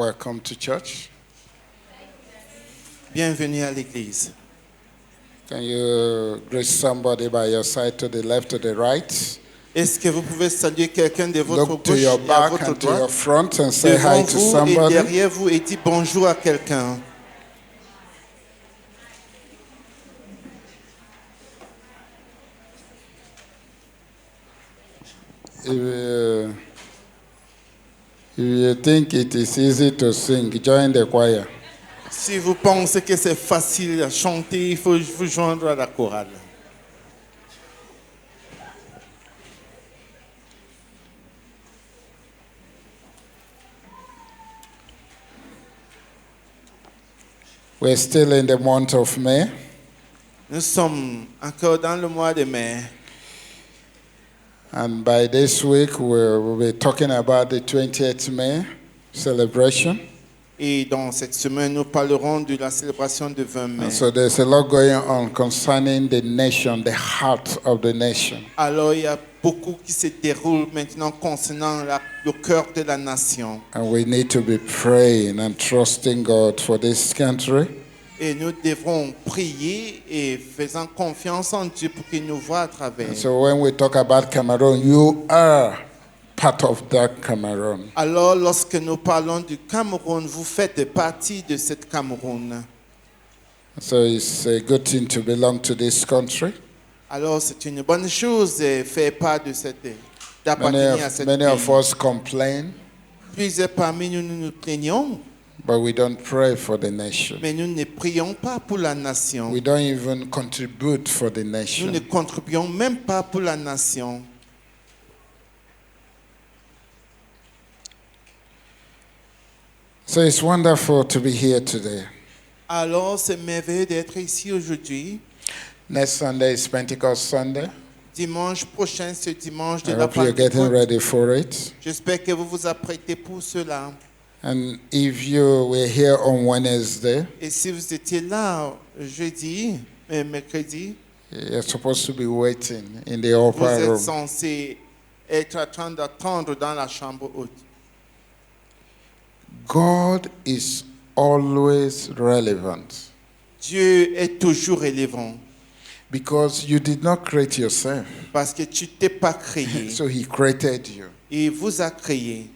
Welcome to church. Bienvenue à l'église. Can you greet somebody by your side, to the left, to the right? Est-ce que vous pouvez saluer quelqu'un de votre Look to gauche your et à back votre and to your droite, front and say devant hi to vous et somebody. derrière vous et dites bonjour à quelqu'un. If you think it is easy to sing, join the choir. Si vous pensez que c'est facile à chanter, il faut vous joindre à la chorale. We're still in the month of May. Nous sommes encore dans le mois de mai. And by this week, we'll be talking about the 20th May celebration. Et dans cette semaine, nous parlerons de la célébration du 20 mai. And so there's a lot going on concerning the nation, the heart of the nation. Alors, il y a beaucoup qui se déroule maintenant concernant le cœur de la nation. And we need to be praying and trusting God for this country. Et nous devrons prier et faisant confiance en Dieu pour qu'il nous voie à travers. And so when we talk about Cameroon, you are part of that Cameroon. Alors, lorsque nous parlons du Cameroun, vous faites partie de cette Cameroun. So it's a good thing to belong to this country. Alors, c'est une bonne chose de faire part de d'appartenir à cette Many of pays. us complain, Plusieurs parmi nous nous plaignons, but we don't pray for the nation. mais nous ne prions pas pour la nation. We don't even contribute for the Nous ne nation. contribuons même pas pour la nation. So it's wonderful to be here today. Alors, c'est merveilleux d'être ici aujourd'hui. Next Sunday is Pentecost Sunday. Dimanche prochain, ce dimanche de I la hope you're getting Pentecôte. ready for it. J'espère que vous vous apprêtez pour cela. And if you were here on Wednesday, Et si vous étiez là jeudi, mercredi, you're supposed to be waiting in the vous upper êtes room. censé être en train d'attendre dans la chambre haute. God is always relevant Dieu est toujours relevant because you did not create yourself. parce que tu t'es pas créé. So he created you. Il vous a créé.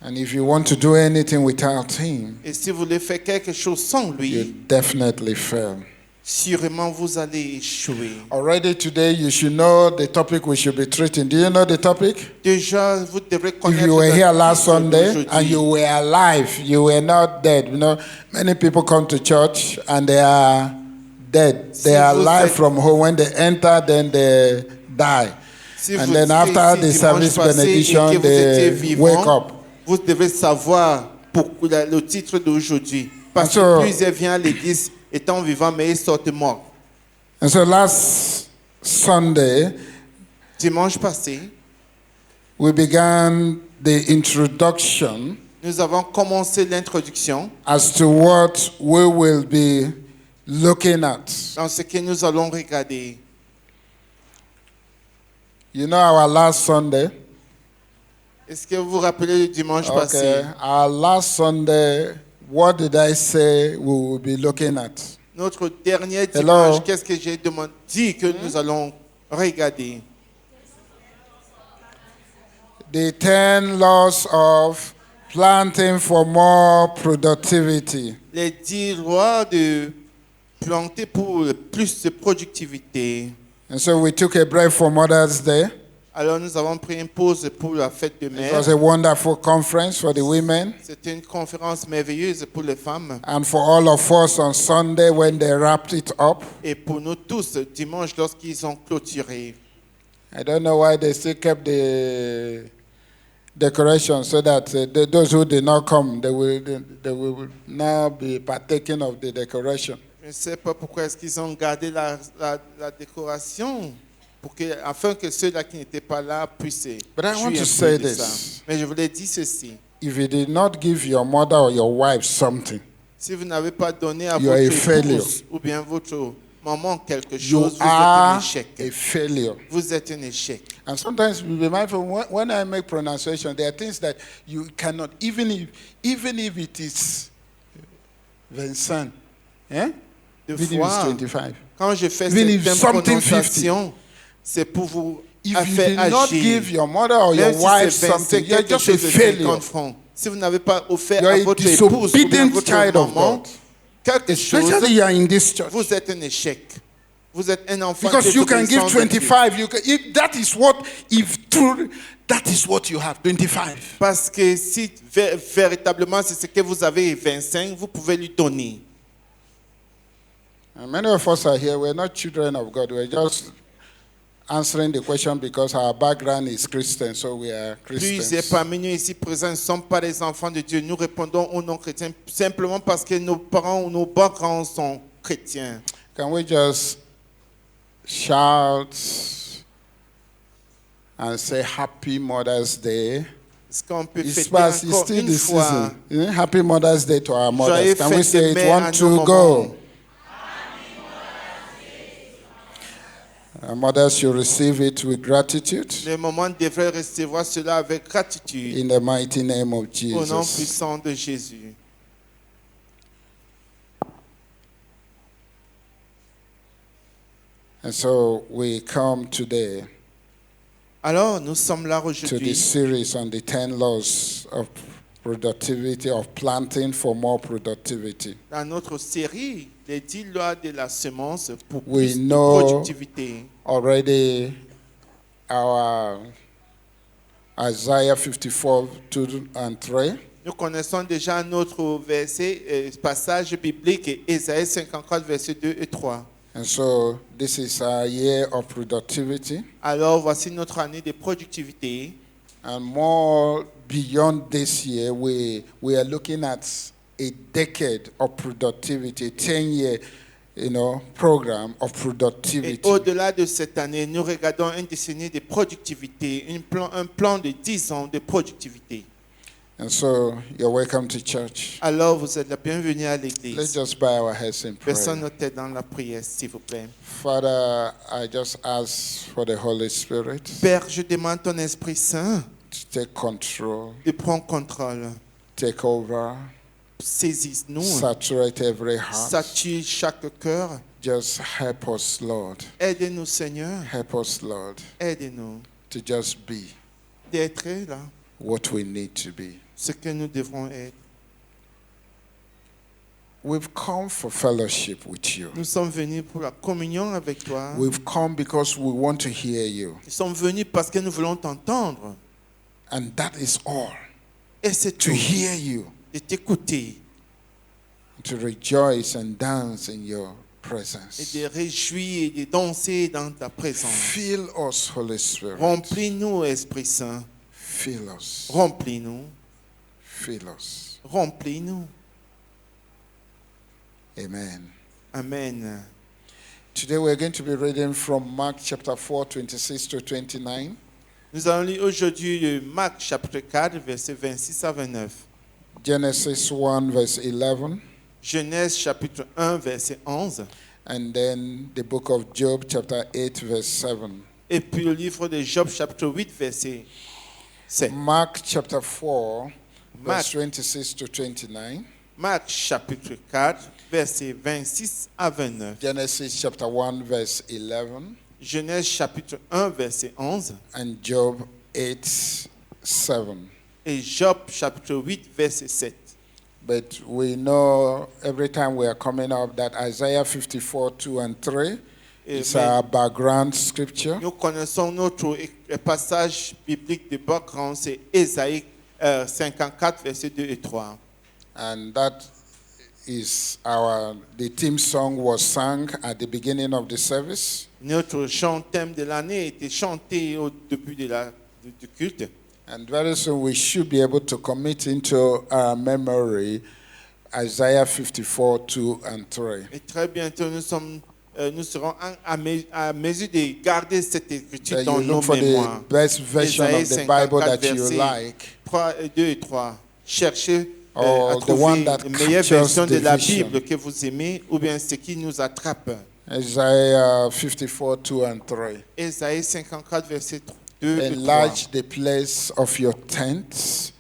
And if you want to do anything without him, Et si vous voulez faire quelque chose sans you lui, definitely fail. sûrement vous allez échouer. Already today, you should know the topic we should be treating. Do you know the topic? Déjà, vous devrez If connaître you were la here last titre Sunday d'aujourd'hui. and you were alive, you were not dead. You know, many people come to church and they are dead. Si They are vous alive êtes- from home. When they enter, then they die. Si And vous then étiez after ici the service dimanche passé et benediction, que vous étiez they vivant, wake up. vous devez savoir le titre d'aujourd'hui. Parce So- que plusieurs viennent à l'église étant vivants, mais ils sortent morts. And so last Sunday, Dimanche passé, we began the introduction nous avons commencé l'introduction as to what we will be looking at. dans ce que nous allons regarder. You know our last Sunday? Est-ce que vous vous rappelez du dimanche passé? Okay, our last Sunday, what did I say we will be looking at? Notre dernier Hello? dimanche, qu'est-ce que j'ai dit que nous allons regarder? The 10 laws of planting for more productivity. Les 10 lois de planter pour plus de productivité. And so we took a break for Mother's Day. Alors nous avons pris une pause pour la fête de It mère. was a wonderful conference for the women C'était une conférence merveilleuse pour les femmes. and for all of us on Sunday when they wrapped it up. Et pour nous tous, dimanche, lorsqu'ils ont clôturé. I don't know why they still kept the decoration so that those who did not come, they will now be partaking of the decoration. Je ne sais pas pourquoi est-ce qu'ils ont gardé la décoration pour afin que ceux-là qui n'étaient pas là puissent But I want jouir to un say peu de this. ça. Mais je voulais dire ceci. If you did not give your mother or your wife something, Si vous n'avez pas donné à You are a votre failure. épouse ou bien votre manque quelque you chose, vous êtes un are échec. a failure. Vous êtes un échec. And sometimes be mindful when I make pronunciation, there are things that you cannot, even if it is Vincent, eh? Des Even if it's fois, 25. quand je fais Even if certaines something prononciations, c'est pour vous If you faire did not agir. give your mother or your Même si wife c'est something, you're quelque just a chose de failure. 50 francs. Si vous n'avez pas offert You're à a votre épouse ou bien à disobedient votre child of maman God. quelque chose, Especially you are in this church. vous êtes un échec. Vous êtes un enfant Because you can give désobéissant de Dieu. 25. If that is what, if true, that is what you have, 25. Parce que si véritablement c'est ce que vous avez 25, vous pouvez lui donner. And many of us are here, we're not children of God. We're just answering the question because our background is Christian, so we are Plusieurs Christians. parmi nous ici présents ne sont pas des enfants de Dieu. Nous répondons aux non-chrétiens simplement parce que nos parents ou nos grands sont chrétiens. Can we just shout and say Happy Mother's Day? Est-ce qu'on peut It's fêter past, it's encore still une the fois season. You know, Happy Mother's Day to our mothers. Joyeux Can we fête say des it? mères à 1, nos 2, mamans. go. Our mothers should receive it with gratitude Les mamans devraient recevoir cela avec gratitude in the mighty name of au nom Jesus. puissant de Jésus. And so we come today Alors, nous sommes là to aujourd'hui this series on the 10 laws of productivity, of planting for more productivity. dans notre série, les 10 lois de la semence pour We plus de know- productivité. Already our Isaiah 54, 2 and 3. Nous connaissons déjà notre verset, passage biblique, Ésaïe 54, versets 2 et 3. And so this is our year of productivity. Alors, voici notre année de productivité. And more beyond this year, we are looking at a decade of productivity, a 10-year, program of Et productivity. au-delà de cette année, nous regardons un décennie de productivité, un plan de 10 ans de productivité. And so you're welcome to church. Alors, vous êtes la bienvenue à Let's l'église. just bow our heads in Personne prayer. nos têtes dans la prière, s'il vous plaît. Father, I just ask for the Holy Spirit Père, je demande ton Esprit Saint to take control, de prendre contrôle. take over, Saisis-nous, saturate every heart. sature chaque cœur. Just help us, Lord. Aide-nous, Seigneur. Help us, Lord, Aide-nous to just be d'être là, what we need to be. ce que nous devrons être. We've come for fellowship with you. Nous sommes venus pour la communion avec toi. We've come because we want to hear you. Nous sommes venus parce que nous voulons t'entendre. And that is all. Et c'est To tout. hear you, De t'écouter to rejoice and dance in your et presence. de réjouir et de danser dans ta présence. Fill us, Holy Spirit. Remplis-nous, Esprit Saint. Fill us. Remplis-nous. Fill us. Remplis-nous. Amen. Amen. Today we're going to be reading from Mark chapter 4, 26 to 29. Nous allons lire aujourd'hui le Marc chapitre 4, versets 26 à 29. Genesis 1, verse 11. Genèse chapitre 1, verset 11. And then the book of Job, chapter 8, verse 7. Et puis le livre de Job chapitre 8, verset 7. Mark chapter 4, Mark. verse 26 to 29. Marc chapitre 4, verset 26 à 29. Genesis chapter 1, verse 11. Genèse chapitre 1, verset 11. And Job 8, 7. Et Job chapitre 8, verset 7. But we know every time we are coming up that Isaiah 54, 2 and 3 is Amen. our background scripture. Nous connaissons notre passage biblique de background, c'est Ésaïe 54, verset 2 et 3. And that is the theme song was sung at the beginning of the service. Notre chant thème de l'année a été chanté au début du culte. And very soon we should be able to commit into our memory Isaiah 54, 2 and 3. Et très bientôt, nous serons à mesure de garder cette écriture That dans you nos look for the mémoires. best version Ésaïe of the Bible 54, that you versets like. 3, 2 et 3. Cherchez Or à the one trouver that la meilleure captures version de the la vision. Bible que vous aimez ou bien ce qui nous attrape. Isaiah 54, 2 and 3. Ésaïe 54, verset 2 et 3. Enlarge the place of your tents.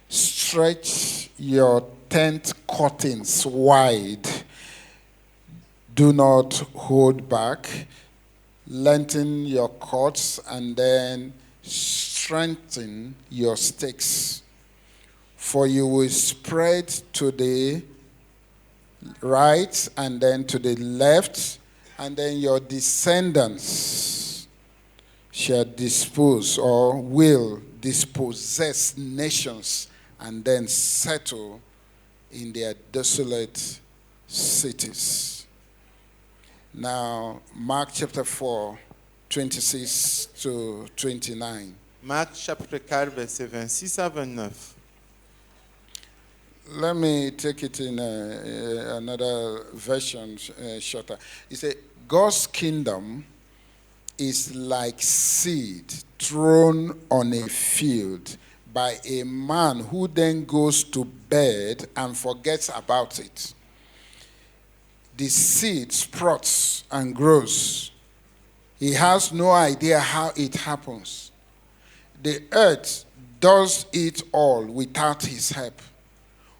Stretch your tent curtains wide. Do not hold back. Lengthen your cords and then strengthen your stakes. For you will spread to the right and then to the left, and then your descendants shall dispose or will dispossess nations and then settle in their desolate cities. Now, Mark chapter 4, 26 to 29. Marc chapitre 4, verset 26 à 29. Let me take it in another version, shorter. It says, God's kingdom is like seed thrown on a field by a man who then goes to bed and forgets about it. The seed sprouts and grows. He has no idea how it happens. The earth does it all without his help.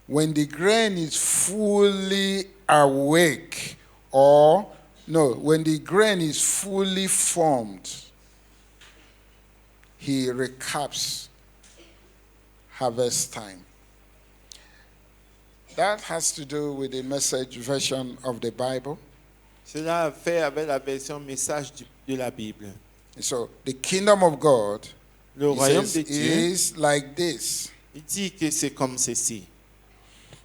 When the grain is fully awake, when the grain is fully formed, he recaps harvest time. That has to do with the Message version of the Bible. Cela a fait avec la version message de la Bible. So the kingdom of God, Le he royaume says, de Dieu, is like this. il dit que c'est comme ceci.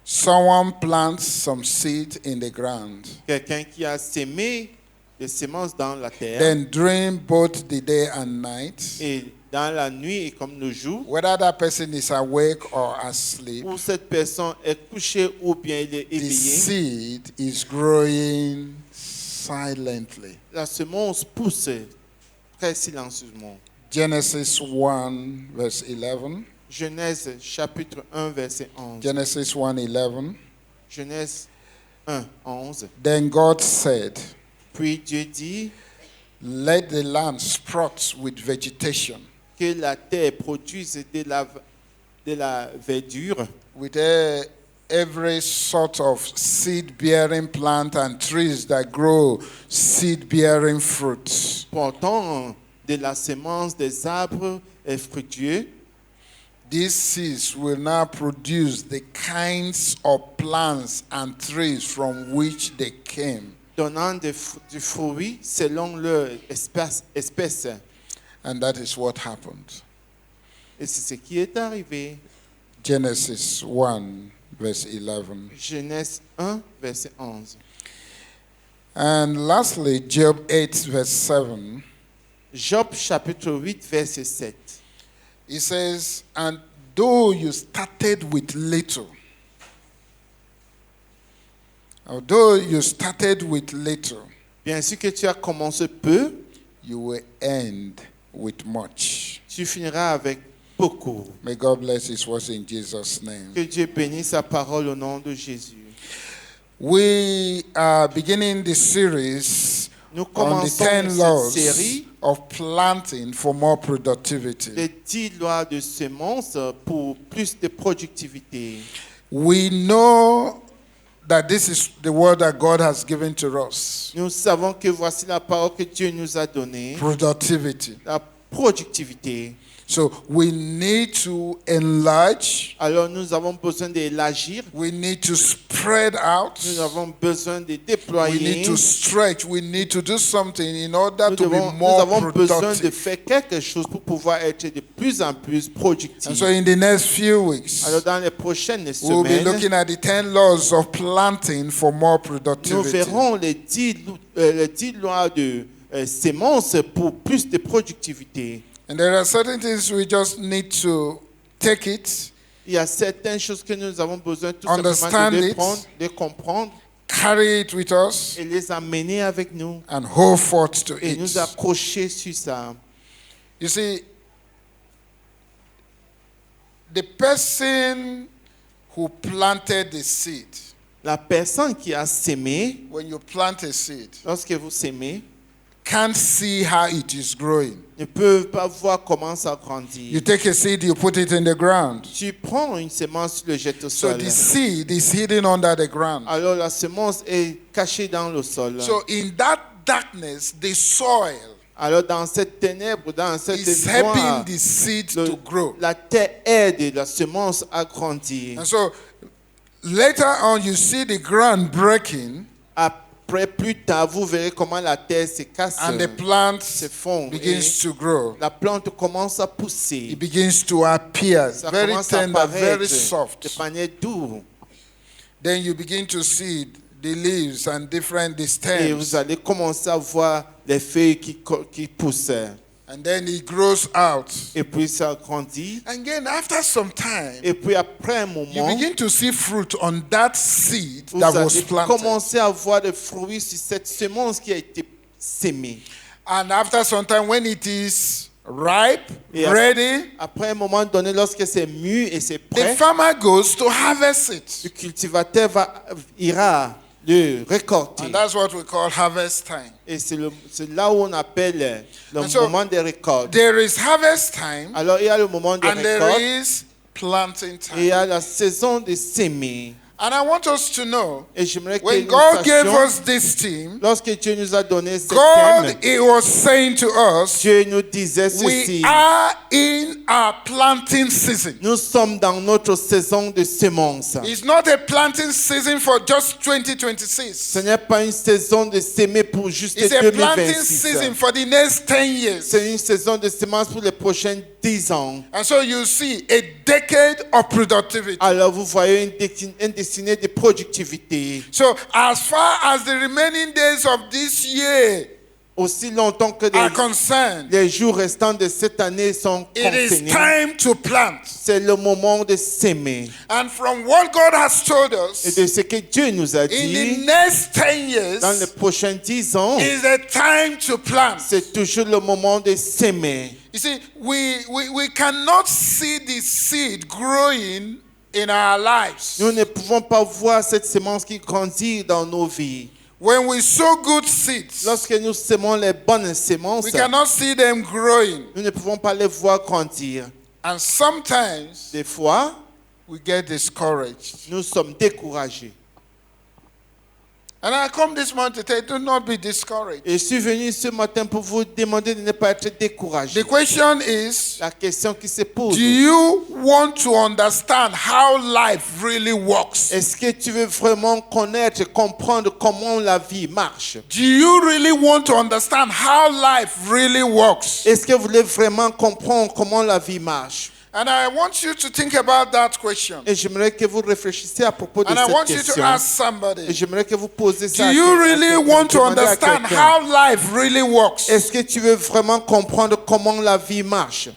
Someone plants some seed in the ground. Quelqu'un qui a sémé des semences dans la terre, Then during both the day and night, et dans la nuit et comme le jour, whether that person is awake or asleep, où cette personne est couchée ou bien il est the éveillé, seed is growing silently. la semence pousse très silencieusement. Genesis 1, verse 11. Genèse chapitre 1, verset 11. Genesis 1:11. Genèse 1, 11. Then God said, Puis Dieu dit let the land sprout with vegetation, que la terre produise de la verdure, with every sort of seed-bearing plant and trees that grow seed-bearing fruits. portant de la semence des arbres et fructueux. These seeds will now produce the kinds of plants and trees from which they came. Donnant du fruit selon leur espèce. And that is what happened. Et c'est ce qui est arrivé. Genesis 1, verse 11. Genèse 1, verset 11. And lastly, Job 8, verse 7. Job chapitre 8, verset 7. He says, and though you started with little, Bien sûr que tu as commencé peu, you will end with much. tu finiras avec beaucoup. May God bless his words in Jesus' name. Que Dieu bénisse sa parole au nom de Jésus. We are beginning the series Nous on the commençons 10 cette laws série of planting for more productivity. des 10 lois de semences pour plus de productivité. We know that this is the word that God has given to us. Nous savons que voici la parole que Dieu nous a donnée, Productivity. la productivité. So we need to enlarge. Alors nous avons besoin d'élargir, We need to spread out. nous avons besoin de We déployer, need to stretch. We need to do something in order nous to be avons more besoin de productive. faire quelque chose pour pouvoir être de plus en plus And productif. so in the next few weeks, Alors dans les prochaines we'll be semaines, looking at the 10 laws of planting for more nous productivity. verrons les 10 lois de semences pour plus de productivité. And there are certain things we just need to take it, Il y a certaines choses que nous avons besoin tout Understand simplement de it. prendre, de comprendre carry it with us, et les amener avec nous and hold forth to et it. nous accrocher sur ça. You see, the person who planted the seed La personne qui a sémé, when you plant a seed, lorsque vous sémez, can't see how it is growing. ne peut pas voir comment ça You grandit. take a seed, you put it in the ground. Tu prends une semence, tu le jettes au So sol. the seed is hidden under the ground. Alors la semence est cachée dans le sol. So in that darkness, the soil Alors dans cette ténèbre, dans cette is noir, helping the seed to grow. la terre aide la semence à grandir. And so later on, you see the ground breaking Après, plus tard, vous verrez comment la terre se casse, and the plant se fond. begins to grow. La plante commence à pousser. It begins to appear Ça very commence à tender, apparaître very de soft. manière douce. Then you begin to see the leaves and different the Et vous stems. allez commencer à voir les feuilles qui poussent. And then it grows out. Et puis ça grandit. And then after some time, Et puis après un you moment, begin to see fruit on that seed vous that was allez planted. commencer à voir des fruits sur cette semence qui a été sémée. And after some time, when it is ripe, Et ready, Après un moment donné, lorsque c'est mûr et c'est the prêt, farmer goes to harvest le it. cultivateur ira le récolter. And that's what we call harvest time. Et c'est là où on appelle le And so, moment de récolte. There is harvest time Alors il y a le moment de and there récolte is planting et il y time. a la saison de s'aimer. And I want us to know, Et j'aimerais que when nous God gave sachions, us this team, lorsque Dieu nous a donné ce God, thème, He was saying to us, Dieu nous disait ceci. we are in our planting season. Nous sommes dans notre saison de semences. It's not a planting season for just Ce 2026. n'est pas une saison de semer pour juste It's a planting season 2026. for the next 10 years. C'est une saison de semences pour les prochains 10 ans. And so you see a decade of productivity. Alors vous voyez une destinée de productivité. So as far as the remaining days of this year Aussi longtemps que are concerned, les jours restants de cette année sont it is concernés, time to plant. c'est le moment de s'aimer. And from what God has told Et us, de ce que Dieu nous a in the dit, next 10 dans les years prochains 10 ans, is a time to plant. c'est toujours le moment de s'aimer. You see, we cannot see the seed growing in our lives. Nous ne pouvons pas voir cette semence qui grandit dans nos vies. When we sow good seeds, Lorsque nous sémons les bonnes semences, we cannot see them growing. nous ne pouvons pas les voir grandir. And sometimes Des fois, we get discouraged. nous sommes découragés. And I come this morning to tell you, do not be discouraged. Et je suis venu ce matin pour vous demander de ne pas être découragé. The question is, La question qui se pose, do you want to understand how life really works? est-ce que tu veux vraiment connaître et comprendre comment la vie marche? Do you really want to understand how life really works? Est-ce que vous voulez vraiment comprendre comment la vie marche? And I want you to think about that question. Et j'aimerais que vous réfléchissiez à propos de And I want cette you to question. ask Et somebody, j'aimerais que vous posiez do ça you really want to demandez à understand quelqu'un. how life really works? Est-ce que tu veux vraiment comprendre comment la vie marche?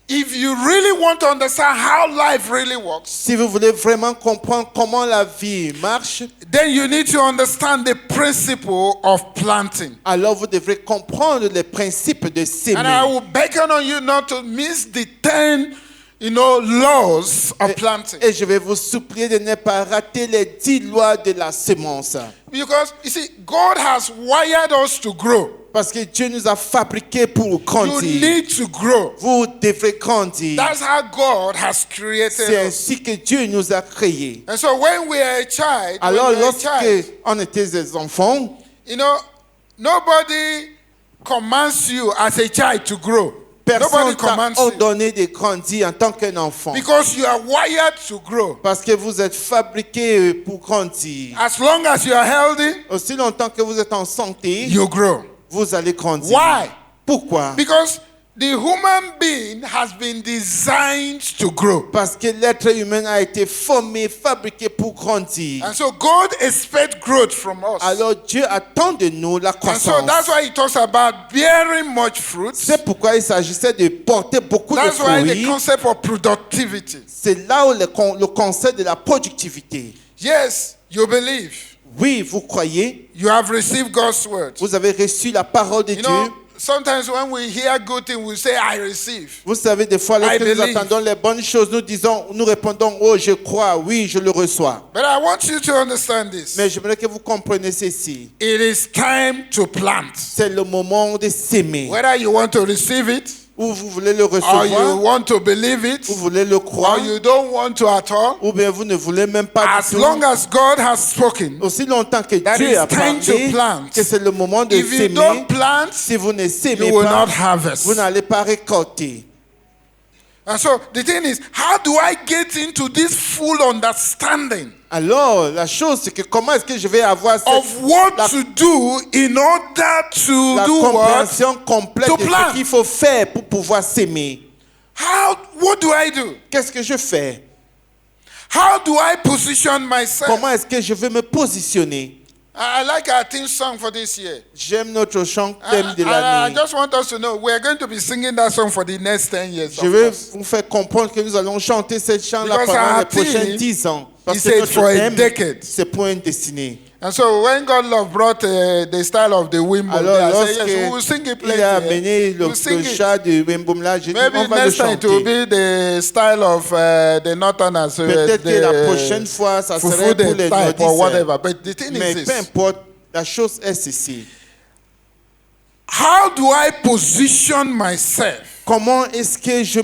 If you really want to understand how life really works, Si vous voulez vraiment comprendre comment la vie marche, then you need to understand the principle of planting. alors vous devrez comprendre les principes de And I s'aimer. will beckon on you not to miss the 10, laws of planting. Et je vais vous supplier de ne pas rater les 10 lois de la semence. Because, you see, God has wired us to grow. Parce que Dieu nous a fabriqués pour You grandir. need to grow. Vous devrez grandir. That's how God has created C'est us. ainsi que Dieu nous a créés. And so when we are a child, Alors when we are a lorsque child, on était des enfants, nobody commands you as a child to grow. personne Nobody t'a commands you. ordonné de grandir en tant qu'un enfant. Because you are wired to grow. Parce que vous êtes fabriqués pour grandir. As long as you are healthy, Aussi longtemps que vous êtes en santé, you grow. vous allez grandir. Why? Pourquoi? Because the human being has been designed to grow. Parce que l'être humain a été formé, fabriqué pour grandir. And so God expects growth from us. Alors Dieu attend de nous la And so croissance. that's why he talks about bearing much fruit. C'est pourquoi il s'agissait de porter beaucoup de That's why the fruits. concept of productivity. C'est là où le concept de la productivité. Yes, you believe. Oui, vous croyez, You have received God's word. vous avez reçu la parole de You Dieu. know, sometimes when we hear good things, we say, I receive. Vous savez, des fois, lorsque I nous believe. attendons les bonnes choses, nous répondons, oh, je crois, oui, je le reçois. But I want you to understand this. Mais j'aimerais que vous compreniez ceci. It is time to plant. C'est le moment de s'aimer. Whether you want to receive it, Ou vous voulez le or you recevoir, want to believe it, vous voulez le or croire, you don't want to at all, ou bien vous ne voulez même pas as du tout. long as God has spoken, Aussi longtemps que that Dieu it's a time to parlé, plant. que c'est le moment de If you s'aimer, don't plant, si vous ne you s'aimez will pas, not harvest. vous n'allez pas récolter. And so the thing is, how do I get into this full understanding Alors, la chose, c'est que comment est-ce que je vais avoir of what la, to do in order to la do what? compréhension complète To de plant. ce qu'il faut faire pour pouvoir s'aimer? What do I do? Qu'est-ce que je fais? How do I position myself? Comment est-ce que je vais me positionner? I like our theme song for this year. J'aime notre chant thème de I l'année. just want us to know we are going to be singing that song for the next 10 years. Je of vais course. vous faire comprendre que nous allons chanter cette chant-là Because pendant our les prochains theme, 10 ans. Parce he que said notre for a thème, decade. c'est pour une destinée. And so when God Love brought the style of the Wimbo, Alors, I said, lorsque yes, we will sing it il a plenty. amené le We'll sing it. chant de Wimboum là, j'ai dit, Maybe on va le next time it will chanter. be the style of the Northerners. Peut-être que la prochaine fois, ça serait Fufu pour the les type or nordistes. whatever. But the thing Mais is peu this. importe, la chose est ceci. How do I position myself? Comment est-ce que je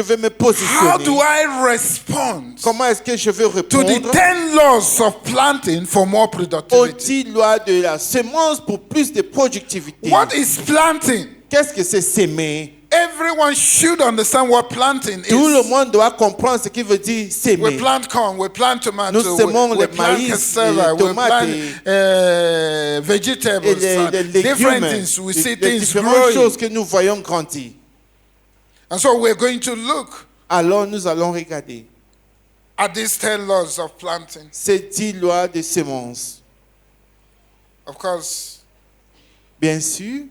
vais me How positionner? do I respond Comment est-ce que je vais to the répondre 10 laws of planting for more aux productivity? 10 lois de la semence pour plus de productivité? What is planting? Qu'est-ce que c'est s'aimer? Everyone should understand what planting Tout le is. monde doit comprendre ce qui veut dire We s'aimer. plant corn, we plant tomato, Nous semons we les plant maïs, cassava, les we tomates plant vegetables, Et les different légumes, things. We see les things différentes growing. choses que nous voyons grandir. And so we're going to look Alors nous allons regarder at these 10 laws of planting. ces 10 lois de semences. Of course, Bien sûr,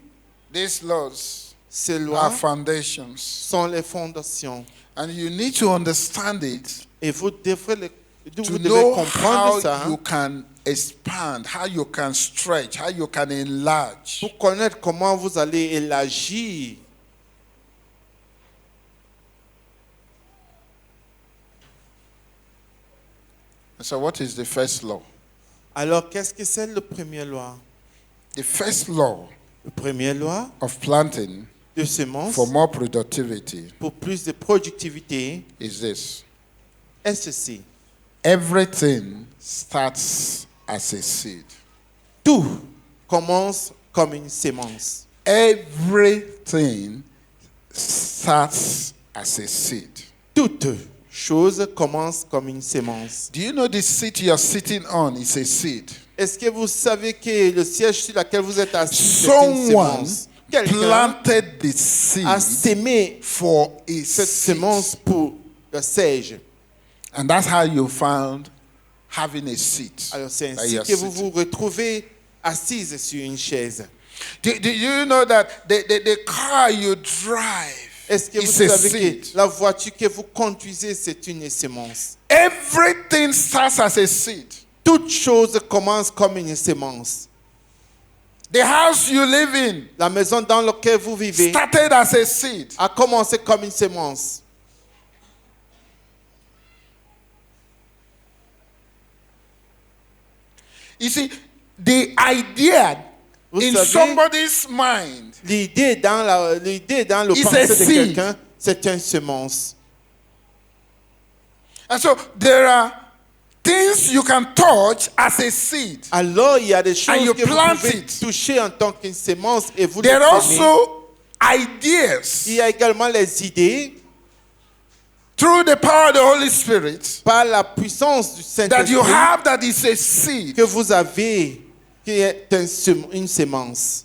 these laws ces are lois foundations. sont les fondations. And you need to understand it Et vous devez to devez know comprendre how ça you can expand, how you can stretch, how you can enlarge. pour connaître comment vous allez élargir. So what is the first law? Alors, qu'est-ce que c'est la première loi? The first law La première loi of planting de semences for more productivity pour plus de productivité is this. est ceci. Everything starts as a seed. Tout commence comme une sémence. Everything starts as a seed. Toute chose commence comme une sémence. Do you know the seat you're sitting on is a seed? Est-ce que vous savez que le siège sur lequel vous êtes assis, c'est une Someone sémence? Quelqu'un planted the a seed sémé for a cette seed. sémence pour le siège. And that's how you found having a seat. Alors c'est that ainsi you're que vous sitting. vous retrouvez assise sur une chaise. Do you know that the car you drive Est-ce que is vous a savez seed? que la voiture que vous conduisez, c'est une sémence? Everything starts as a seed. Toute chose commence comme une sémence. The house you live in La maison dans laquelle vous vivez started as a seed. a commencé comme une sémence. You see, the idea Vous in savez, somebody's mind l'idée dans le It's a pensée de seed. quelqu'un, c'est une semence. And so there are things you can touch as a seed. Alors, il y a des choses you que vous plant pouvez it. toucher en tant qu'une sémence et vous There are les semez. also ideas Il y a également les idées through the power of the Holy Spirit par la puissance du that you Saint-Esprit have that is a seed. que vous avez qui est une sémence.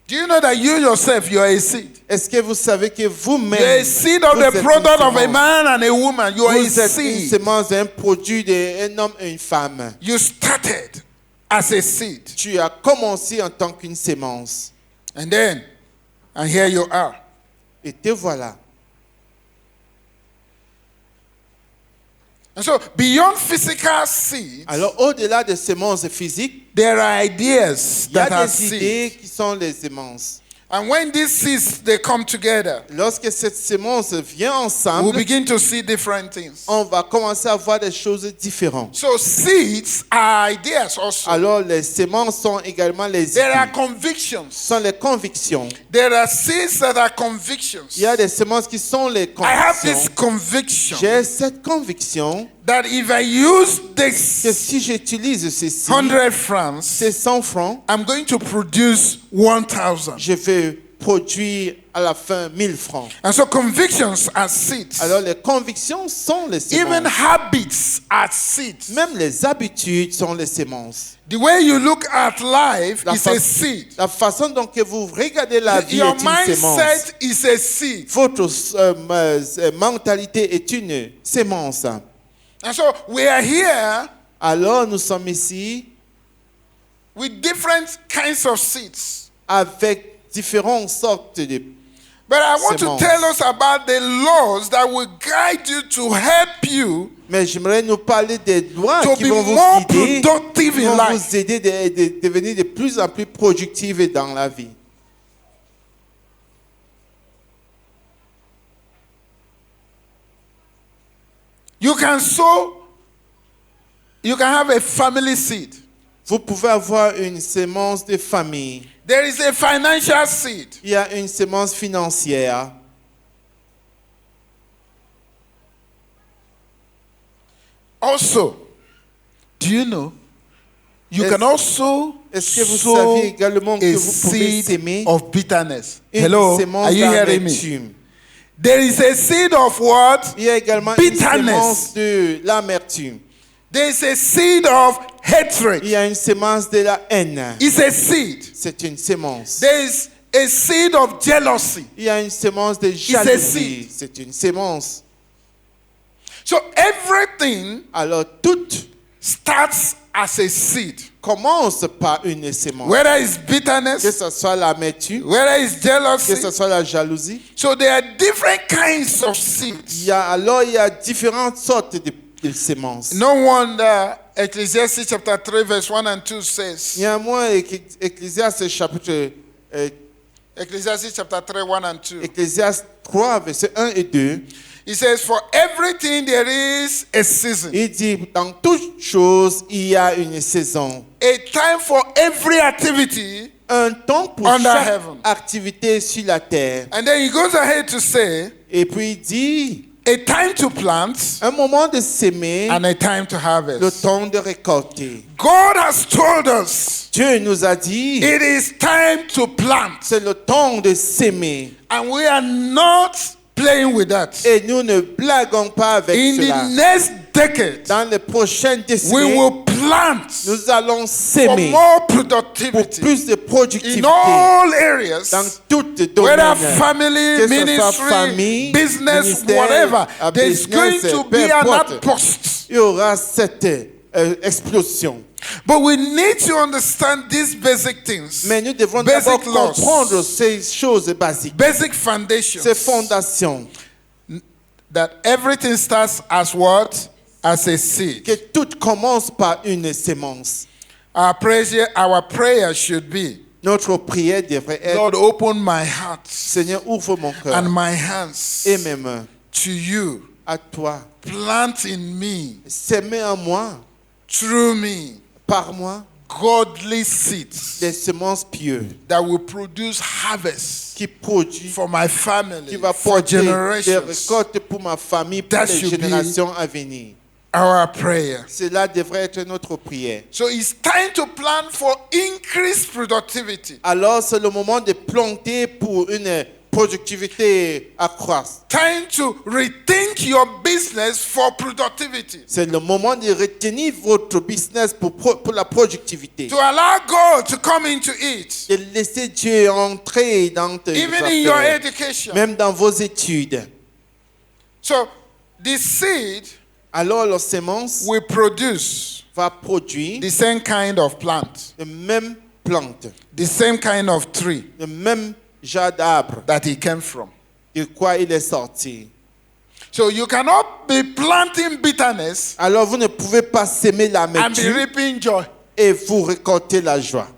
Do you know that you yourself, you are a seed? Est-ce que vous savez que vous-même, You are a seed of vous the êtes une product of a sémence? man and a woman. You are a Vous êtes une seed. sémence d'un produit d'un homme et une femme. You started as a seed. Tu as commencé en tant qu'une sémence. And here you are. Et te voilà. And so, beyond physical seeds, Alors, au-delà des semences physiques, there are ideas il y a that are des idées seeds. qui sont les semences. And when these seeds they come together, Lorsque cette semence vient we'll ensemble, begin to see different things. on va commencer à voir des choses différentes. So seeds are ideas also. Alors, les semences sont également les There are idées, convictions. sont les convictions. There are seeds that are convictions. Il y a des semences qui sont les I have this convictions. conviction J'ai cette conviction that if I use que this si j'utilise ceci, 100 francs, ces 100 francs, I'm going to produce 1,000. je vais produire à la fin 1000 francs. And so convictions are seeds. Alors, les convictions sont les Even semences. habits are seeds. Même les habitudes sont les semences. The way you look at life La, is fa- a seed. la façon dont que vous regardez la vie Your est une sémence. mindset is a seed. Votre mentalité est une sémence. And so we are here Alors, nous sommes ici with different kinds of seeds. avec différentes sortes de... But I want to Semence. tell us about the laws that will guide you to help you Mais j'aimerais nous parler des lois to qui be vont vous more guider, productive qui in vont life. vous aider de devenir de plus en plus productifs dans la vie. You can sow, you can have a family seed. Vous pouvez avoir une sémence de famille. There is a financial seed. Il y a une sémence financière. Also, do you know? You Est-ce- can also Est-ce que vous sow savez également que a vous pouvez seed s'aimer of bitterness? une Hello, sémence are you hearing me? d'amertume? There is a seed of what? Il y a également une Bitterness. sémence de l'amertume. There is a seed of Il hatred. y a une sémence de la haine. It's a seed. C'est une sémence. There is a seed of jealousy. Il y a une sémence de a jalousie. seed. C'est une sémence. So everything Alors, tout starts as a seed. commence par une sémence. Whether it's Que bitterness, ce soit l'amertume, whether it's que jealousy. ce soit la jalousie. So there are different kinds of seeds. Il y a différentes sortes de sémences. No wonder Ecclesiastes chapter 3 verse 1 and 2 says, Néanmoins, Ecclésiaste chapitre Ecclesiastes chapter 3 1 and 2. Ecclésiaste 3, versets 1 et 2, He says, for everything there is a season, il dit, dans toute chose, il y a une saison. a time for every activity. Un temps pour Under chaque heaven. activité sur la terre. And then he goes ahead to say, Et puis il dit, a time to plant un moment de s'aimer, and a time to le harvest. temps de récolter. God has told us Dieu nous a dit, it is time to plant. c'est le temps de s'aimer. And we are not playing with that. Et nous ne blaguons pas avec In cela. the next decade, Dans les prochaines we décennies, will plant nous allons for s'aimer more pour productivity plus de in productivité all dans areas, toutes les whether domaines. family, Que ce soit ministry, famille, business, ministère, whatever. à There's going business, to peu be an importe. outpost. Il y aura cette explosion. But we need to understand these basic things, Mais nous devons Basic d'abord laws. comprendre ces choses basiques, basic foundations, ces fondations, that everything starts as what? As a seed. que tout commence par une sémence. Our prayer should be, Notre prière devrait être, Lord, open my heart Seigneur, ouvre mon cœur and my hands et mes mains to you. à toi. Plant in me, S'aimer en moi, through me, par moi, godly seeds des semences pieuses that will produce harvest qui produisent, for my family, qui va for porter des generations. récoltes pour ma famille, pour That les should be générations à venir. Our prayer. Cela devrait être notre prière. So it's time to plan for increased productivity. Alors, c'est le moment de planter pour une productivité accroisse. Time to rethink your business for productivity. C'est le moment de retenir votre business pour la productivité. To allow God to come into it. De laisser Dieu entrer dans tes Even in your affaires, education. même dans vos études. So the seed Alors, la sémence will produce va produire the same kind of plant, la même plante, the same kind of tree le même genre d'arbre that he came from. de quoi il est sorti. So you cannot be planting bitterness Alors vous ne pouvez pas s'aimer and be l'amertume reaping joy. et vous récolter la joie.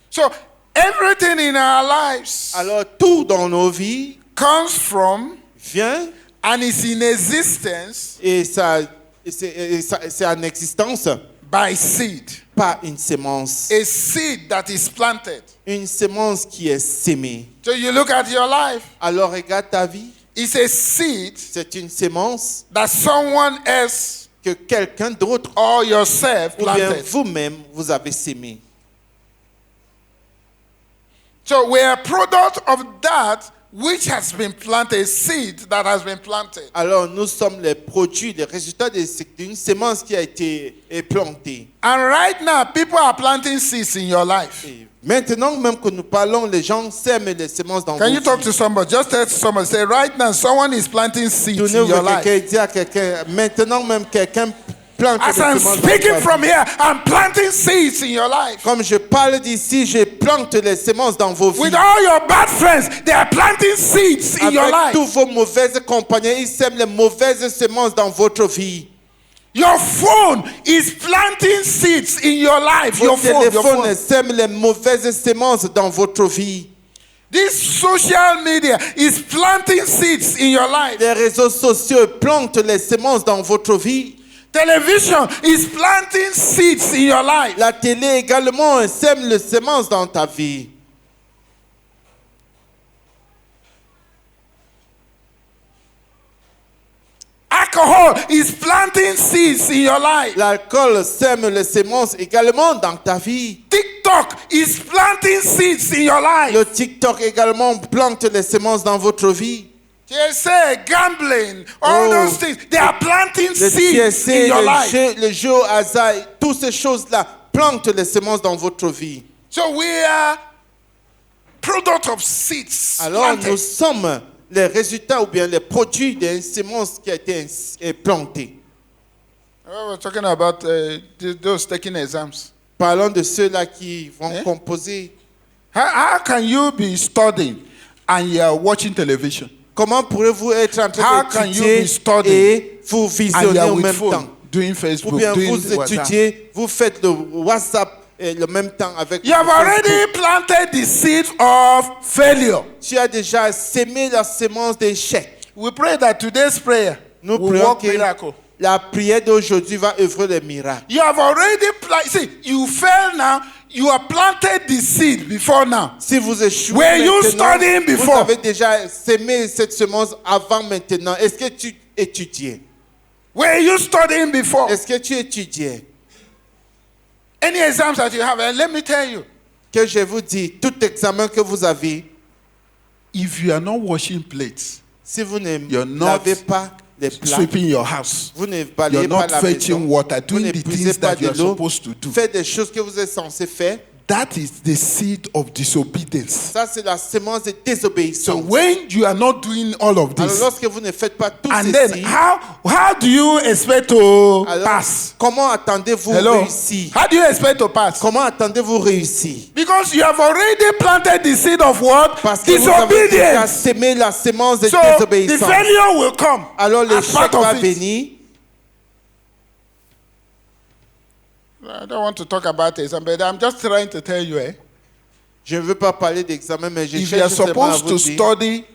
So everything in our lives Alors tout dans nos vies comes from vient and is in existence et c'est en existence by seed. par une sémence. A seed that is planted. Une sémence qui est sémée. So you look at your life, Alors regarde ta vie. it's a seed C'est une sémence that someone else que quelqu'un d'autre or yourself ou bien planted. vous-même vous avez sémé. So we are a product of that which has been planted, a seed that has been planted. Alors nous sommes les produits, les résultats d'une sémence qui a été plantée. And right now, people are planting seeds in your life. Et maintenant même que nous parlons, les gens sèment les sémences dans Can vos you talk vies. to somebody? Just tell somebody, say, right now, someone is planting seeds in Tournez-vous your vers life. quelqu'un et dites à quelqu'un, maintenant même quelqu'un plante As des I'm sémences dans speaking ta from vie. here, I'm planting seeds in your life. Comme je parle d'ici, je plante les sémences dans vos vies. With all your bad friends, they are planting seeds in your Avec tous life. vos mauvaises compagnons, ils sèment les mauvaises semences dans votre vie. Your phone is planting seeds in your life. Your Votre phone, your téléphone phone. sème les mauvaises semences dans votre vie. This social media is planting seeds in your life. Les réseaux sociaux plantent les semences dans votre vie. Television is planting seeds in your life. La télé également sème les semences dans ta vie. Alcohol is planting seeds in your life. L'alcool sème les semences également dans ta vie. TikTok is planting seeds in your life. Le TikTok également plante les semences dans votre vie. TSA, gambling, all Oh. those things, they are planting Le seeds TSC, in your life. le jeu au hasard, toutes ces choses-là plantent les semences dans votre vie. So we are product of seeds Alors nous planted. sommes les résultats ou bien les produits d'une sémence qui a été plantée. We're talking about those taking exams. Parlons de ceux-là qui vont Eh? composer. How can you be studying and you are watching television? Comment pourrez-vous être en How train can you d'étudier be studying et vous And you visionner are en with même phone, temps? doing Ou Facebook, bien doing vous WhatsApp. étudiez, vous faites le WhatsApp et le même temps avec You have le already Facebook. planted the seed of failure. Tu as déjà sémé la sémence d'échec. We pray that today's prayer Nous will prions work que miracle. la prière d'aujourd'hui va œuvrer les miracles. You have already planted. See, you fail now. You have planted the seed before now. Si vous échouez Were you maintenant, studying vous before? avez déjà sémé cette semence avant maintenant. Est-ce que tu étudiais? Were you studying before? Est-ce que tu étudiais? Any exams that you have, and let me tell you, Que je vous dis, tout examen que vous avez, if you are not washing plates, si vous ne You're not lavez pas les plats, sweeping your house, vous ne you're balayez pas not la fetching maison, water, vous doing ne the puisez things pas that you de are l'eau, supposed to do, faites des choses que vous êtes censé faire, that is the seed of disobedience. ça c'est la semence de So désobéissance. when you are not doing all of Alors this, lorsque vous ne faites pas tout and ceci, then how do you expect to alors, pass? comment attendez-vous Hello? réussir? How do you expect to pass? Comment attendez-vous réussir? Because you have already planted the seed of what? Parce que vous avez déjà Disobedience. sémé la semence de So the désobéissance. failure will come. Alors as l'échec part of va it. venir. I don't want to talk about it, but I'm just trying to tell you, Je ne veux pas parler d'examen, mais je if you are cherche seulement à supposed vous to dire, study,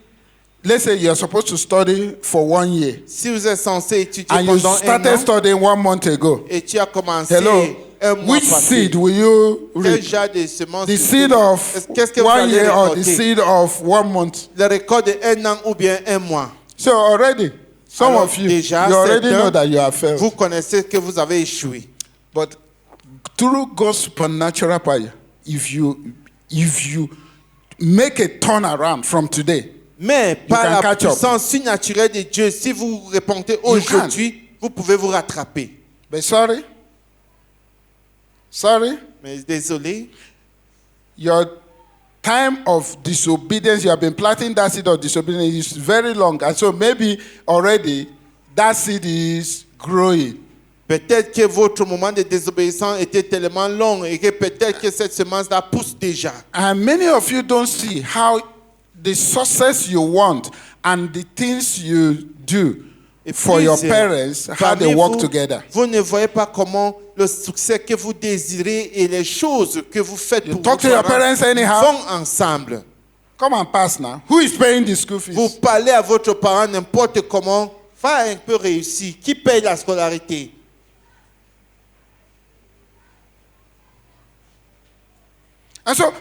let's say you are supposed to study for 1 year, si vous êtes censé étudier and you pendant un started an studying 1 month ago, et tu as commencé hello, un mois which passé, seed will you quel reap? genre de semence The seed of qu'est-ce que vous 1 allez year or the récolter? seed of 1 month? Le récolte de un an ou bien un mois. So already, some Alors, of you, déjà, you already certains, know that you have failed. Vous connaissez que vous avez échoué. But through God's supernatural power, if you make a turnaround from today, Mais par can la catch up. puissance surnaturelle de Dieu, si vous répondez aujourd'hui, vous pouvez vous rattraper. but sorry, Mais désolé, your time of disobedience, you have been planting that seed of disobedience is very long. And so maybe already that seed is growing. Peut-être que votre moment de désobéissance était tellement long et que peut-être que cette semence-là pousse déjà. And many of you don't see how the success you want and the things you do for your parents, how they work together. Vous ne voyez pas comment le succès que vous désirez et les choses que vous faites You pour talk to vos your parents parents anyhow. vont ensemble. Come and pass now. Who is paying the school fees? Vous parlez à votre parent n'importe comment, va un peu réussir. Qui paye la scolarité? And so,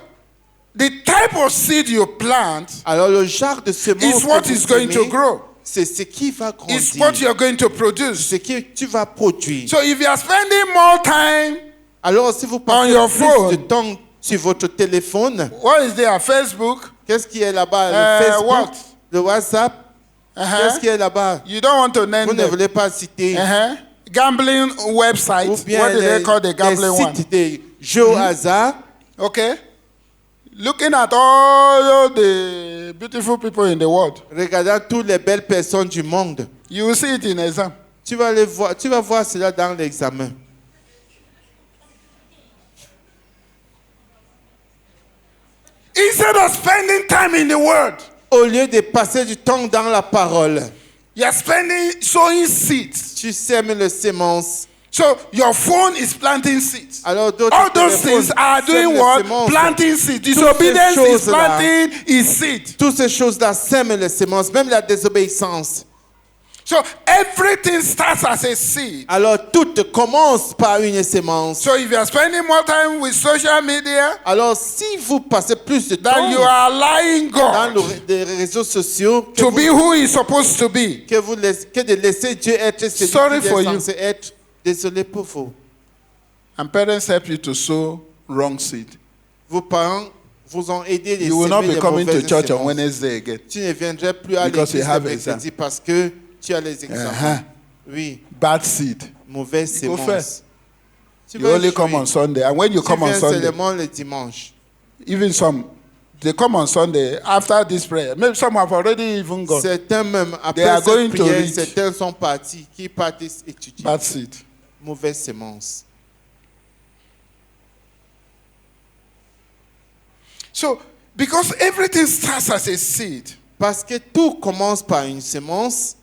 the type of seed you plant Alors le genre de semence is what que vous is going to semez, grow. c'est ce qui va It's what grandir, you're going to produce. ce que tu vas produire. So if you are spending more time, Alors si vous On passez your plus phone. de temps sur votre téléphone, what is there? Facebook? qu'est-ce qui est là-bas? Le Facebook, What? le WhatsApp, qu'est-ce Uh-huh. qui est là-bas? You don't want to name Vous ne them. voulez pas citer. Uh-huh. Gambling website. Ou bien What do they call the les gambling one? sites de jeux au hasard. Okay. Looking at all the beautiful people in the world, Regardant toutes les belles personnes du monde. you will see it in exam. Tu vas voir cela dans l'examen. Instead of spending time in the word, Au lieu de passer du temps dans la parole, you are spending sowing seeds. tu sèmes les semences. So your phone is planting seeds. Alors d'autres All those téléphones things are sèment doing les what? semences. Planting seeds. Toutes ces Disobedience is choses-là. planting is seed. Toutes ces choses-là sèment les semences, même la désobéissance. So everything starts as a seed. Alors tout commence par une semence. So if you are spending more time with social media, Alors si vous passez plus de temps then you are allowing dans God les réseaux sociaux que, to vous, be who He's supposed to be. que de laisser Dieu être celui Sorry qu'il for est you. censé être, désolé pour vous. And parents help you to sow wrong seed. Vos parents vous ont aidé à You will not semer be les coming to mauvaises church on semences. Wednesday again. Tu ne viendrais plus à Because you l'église have le exam. mercredi parce que tu as les examens. Uh-huh. Oui, Bad seed. mauvaise You go semence. first. Tu You vas only échouer. come on Sunday. And when you Tu come on viens Sunday, seulement le dimanche. even some, they come on Sunday after this prayer. Maybe some have already even gone. Certains même, They après are going cette to prière, read. certains sont partis, qui partent étudier. Bad seed. Mauvaise semence. So, because everything starts as a seed, Parce que tout commence par une semence,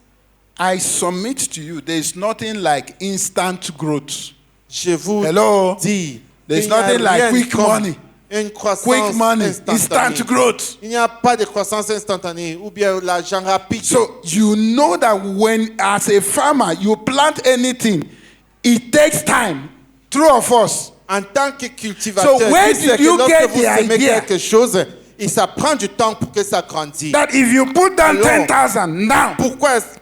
I submit to you, there is nothing like instant growth. je vous Hello? dis, There's il n'y a nothing like rien quick comme money. une croissance Quick money, instantanée. instant growth. Il n'y a pas de croissance instantanée ou bien l'argent rapide. So, you know that when, as a farmer, you plant anything, it takes time. True of us. En tant que cultivateur, So where tu sais did que you lorsque get vous the semez idea? quelque chose, et ça prend du temps pour que ça grandisse. That if you put down Alors, 10,000 now,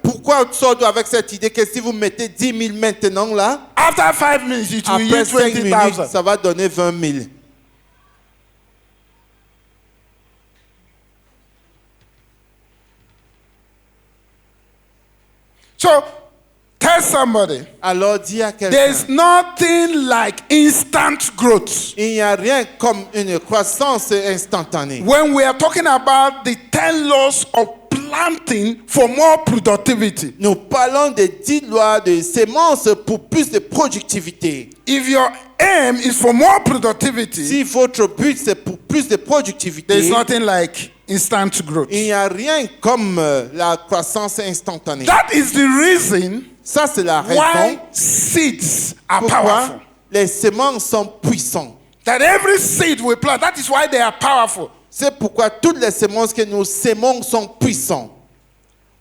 Pourquoi sors-tu avec cette idée que si vous mettez 10 000 maintenant là, after 5 minutes, it will après yield 5 minutes, 20,000. ça va donner 20 000. So, tell somebody, Alors dis à there's quelqu'un, nothing like instant growth. il n'y a rien comme une croissance instantanée. When we are talking about the 10 laws of planting for more productivity, Nous parlons des 10 lois de semences pour plus de productivité. if your aim is for more productivity, Si votre but c'est pour plus de productivité, there's nothing like instant growth. il n'y a rien comme la croissance instantanée. That is the reason Ça, c'est la why raison seeds are pourquoi powerful. les semences sont puissantes. That every seed we plant, that is why they are powerful. C'est pourquoi toutes les semences que nous sémons sont puissantes.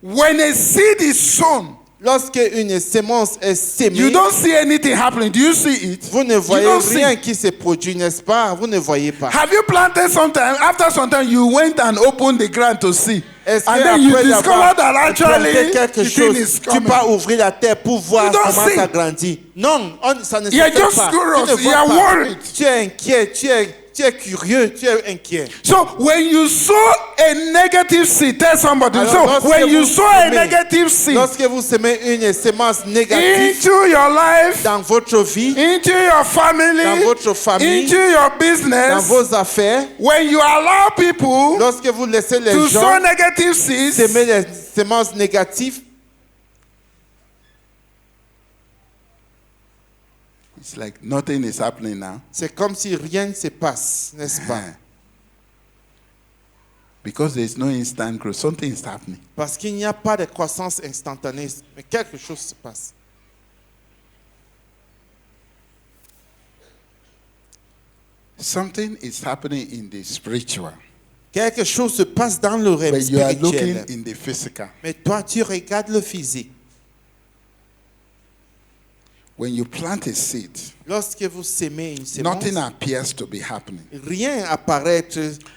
When a seed is sown, Lorsque une semence est you sémée, don't see anything happening. Do you see it? vous ne You voyez don't see. rien qui se produit, n'est-ce pas? Vous ne voyez pas. Have you planted sometime? After some time, you went and opened the ground to see. Est-ce And que then you après discovered that d'avoir actually planté quelque the thing chose, is tu coming. peux ouvrir la terre pour voir You don't comment see. ça grandit? Non, ça ne se You're fait just pas. curious. Tu ne vois You are pas. worried. Tu es inquiet, tu es curieux, tu es inquiet. So when you sow a negative seed, tell somebody. Alors, So lorsque when you vous sow a semez- negative seed Lorsque vous semez une semence négative into your life, dans votre vie, into your family, dans votre famille, into your dans business, vos affaires, when you allow people lorsque vous laissez les to gens sow negative seeds, semer les semences négatives, It's like nothing is happening now. C'est comme si rien ne se passe, n'est-ce pas? Because there is no instant growth. Something is happening. Parce qu'il n'y a pas de croissance instantanée, mais quelque chose se passe. Something is happening in the spiritual. Quelque chose se passe dans le rêve But you are spirituel. looking in the physical. Mais toi, tu regardes le physique. When you plant a seed, Lorsque vous sémez une sémence, nothing appears to be happening. rien apparaît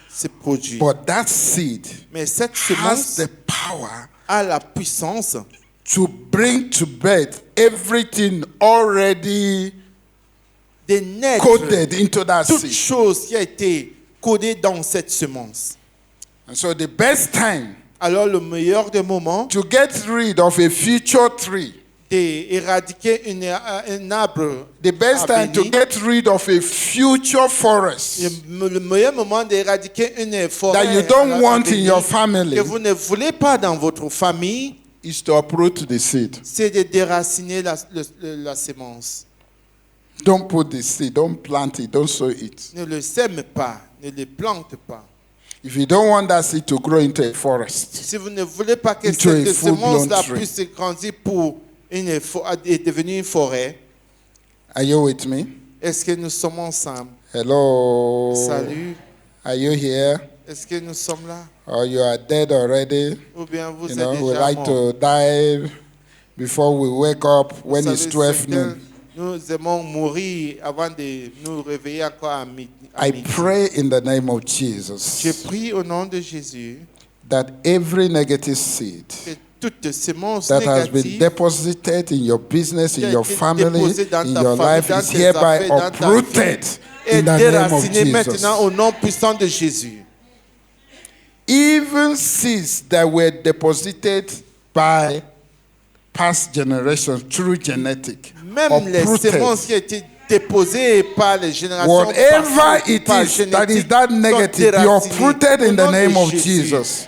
se produit. But that seed Mais cette has semence the power a la puissance to bring to birth everything already de naître coded into that toute seed. chose qui a été codée dans cette semence. And so the best time Alors le meilleur des moments to get rid of a future tree, d'éradiquer un arbre, the best à time to bénir, get rid of a future forest le meilleur moment d'éradiquer une forêt that you don't à want in bénir your family que vous ne voulez pas dans votre famille, is to uproot the seed. c'est de déraciner la sémence. Don't put the seed, don't plant it, don't sow it. Ne le sème pas, ne le plante pas. If you don't want that seed to grow into a forest, Si vous ne voulez pas que Into a cette full-blown semence-là tree. puisse grandir pour devenir une forêt, are you with me? est-ce que nous sommes ensemble? Hello? Salut, Are you here? est-ce que nous sommes là? Or you are dead already? Ou bien vous You êtes know, we déjà like mort? to die before we wake up Vous when savez, it's 12 certains, noon. nous aimons mourir avant de nous réveiller encore à midi. I pray in the name of Jesus Je prie au nom de Jésus that every negative seed que toute semence that has been négative deposited in your business, qui in a your été family, déposée dans in ta your famille, life dans is tes hereby affaires, dans ta uprooted est in the name of déracinée maintenant Jesus. au nom puissant de Jésus. Even seeds that were deposited by past generations through genetic, Même les uprooted. semences qui ont été déposées par les générations Whatever passées, it par is that is génétique, that sont negative, be déracinées uprooted au in the nom de name of Jésus. Jesus.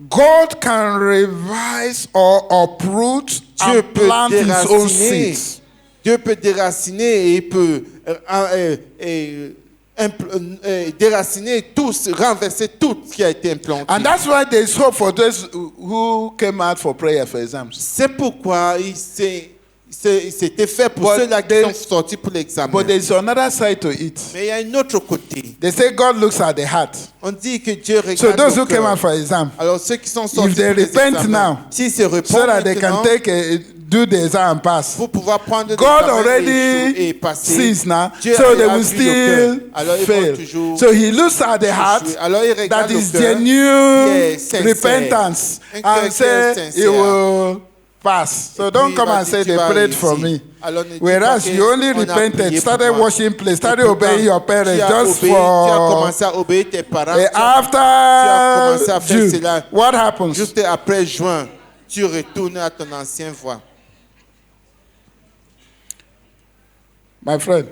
God can revise or uproot Dieu and peut plant his own déraciner. seeds. Dieu peut déraciner et il peut déraciner tout, renverser tout ce qui a été implanté. And that's why there is hope for those who came out for prayer for exams. C'est pourquoi c'était fait pour But ceux-là qui there- sont sortis pour l'examen. But there is another side to it. Mais il y a un autre côté. They say God looks at the heart. On dit que Dieu regarde So those le who came cœur. out for exam, Alors ceux qui sont sortis if they pour les repent examens, now, s'ils se repentent so that they maintenant, can do the exam and pass. pour pouvoir prendre God l'examen already et passer, sees now, Dieu so they a will vu le cœur. still Alors ils vont fail. toujours So he looks at the heart Alors il regarde that le is cœur, genuine qui est sincère. repentance Un cœur and qui est say sincère. he will pass. So Et don't puis, come il va and dire, say tu they vas prayed for me. réussir. Alors, ne dis Whereas pas you only qu'on a repented, prié pour started moi. washing place, started Et pourtant, obeying your parents tu as just obéi, tu as for. commencé à obéir tes parents. Eh, tu as commencé à after faire June, cela. what happens? Juste après juin, tu retournes à ton ancienne voie. My friend,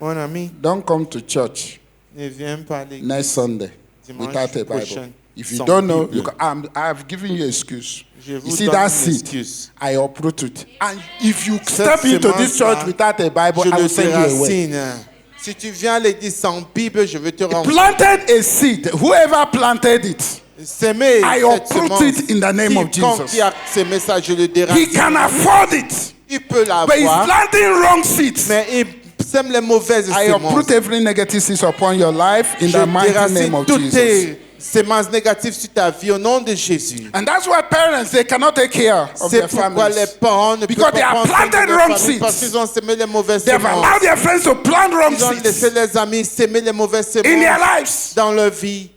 Mon ami, don't come to church ne viens pas à l'église next Sunday dimanche without a Bible. prochain If you sans don't know, Bible. you can, I've given you excuse. Je vous You see donne that une seed? excuse. I uproot it. And if you step into this semence-là, church without a Bible, Je I will le send you away. déracine. Si tu viens à l'église sans Bible, je vais te rendre. Planted a seed. Whoever planted it, S'aimer I cette uproot semence. it in the name of Quiconque Jesus. qui a semé ça, je le he déracine. can afford it. Il peut But he's l'avoir, planting wrong seeds. mais il sème les mauvaises I semences. uproot every negative seed upon your life in Je the mighty name déracine of toutes Jesus. tes semences négatives sur ta vie au nom de Jésus. And that's why parents, they cannot take care of C'est their pourquoi les families. parents ne peuvent Because pas they have prendre soin de planted leur wrong famille parce seeds. qu'ils ont semé les mauvaises They have semences. allowed their friends to plant wrong Ils ont laissé seeds les amis semer les mauvaises in their semences lives. dans leur vie.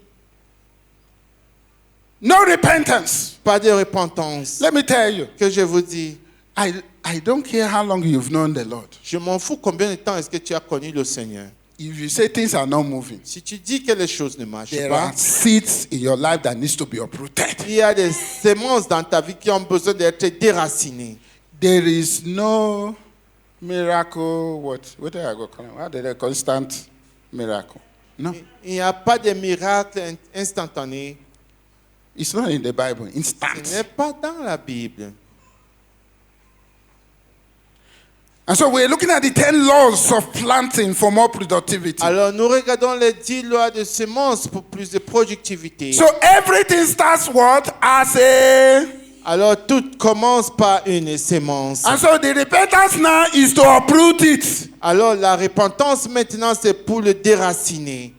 No repentance. Pas de repentance. Let me tell you, Que je vous dis, I don't care how long you've known the Lord. je m'en fous combien de temps est-ce que tu as connu le Seigneur. If you say things are not moving, Si tu dis que les choses ne marchent there pas, are seeds in your life that needs to be uprooted. il y a des semences dans ta vie qui ont besoin d'être déracinées. There is no miracle. What did I go call it? What did I constant miracle? No, Il n'y a pas de miracle instantané. it's not in the Bible. Ce Instant. n'est pas dans la Bible. And so we're looking at the 10 laws of planting for more productivity. Alors, nous regardons les 10 lois de semences pour plus de productivité. So everything starts what? As a... Alors, tout commence par une sémence. And so the repentance now is to uproot it. Alors, la repentance maintenant, c'est pour le déraciner.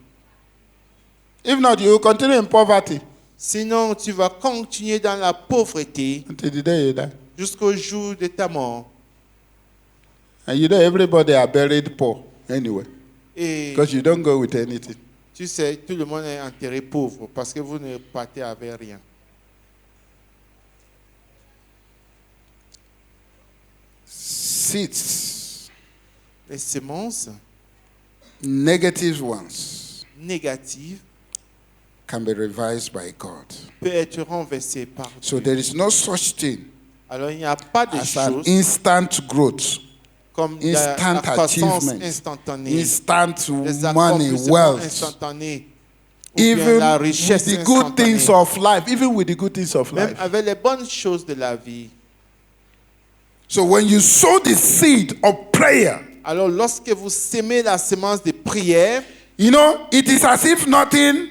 If not, you will continue in poverty Sinon, tu vas continuer dans la pauvreté until the day you die. jusqu'au jour de ta mort. And you know everybody are buried poor anyway, Et because you don't go with anything. tu sais, tout le monde est enterré pauvre parce que vous ne partez avec rien. Seeds, Les semences negative ones, négatives can be revised by God. peuvent être renversées par So Dieu. there is no such thing Alors, il n'y a pas de as an chose instant growth, comme instant la croissance achievement, instantanée, instant les money, accomplissements wealth. instantanés, ou bien Even la with richesse the good things instantanée. of life, even with the good things of Même life. avec les bonnes choses de la vie. So when you sow the seed of prayer, Alors, lorsque vous sémez la semence de prière, you know, it is as if nothing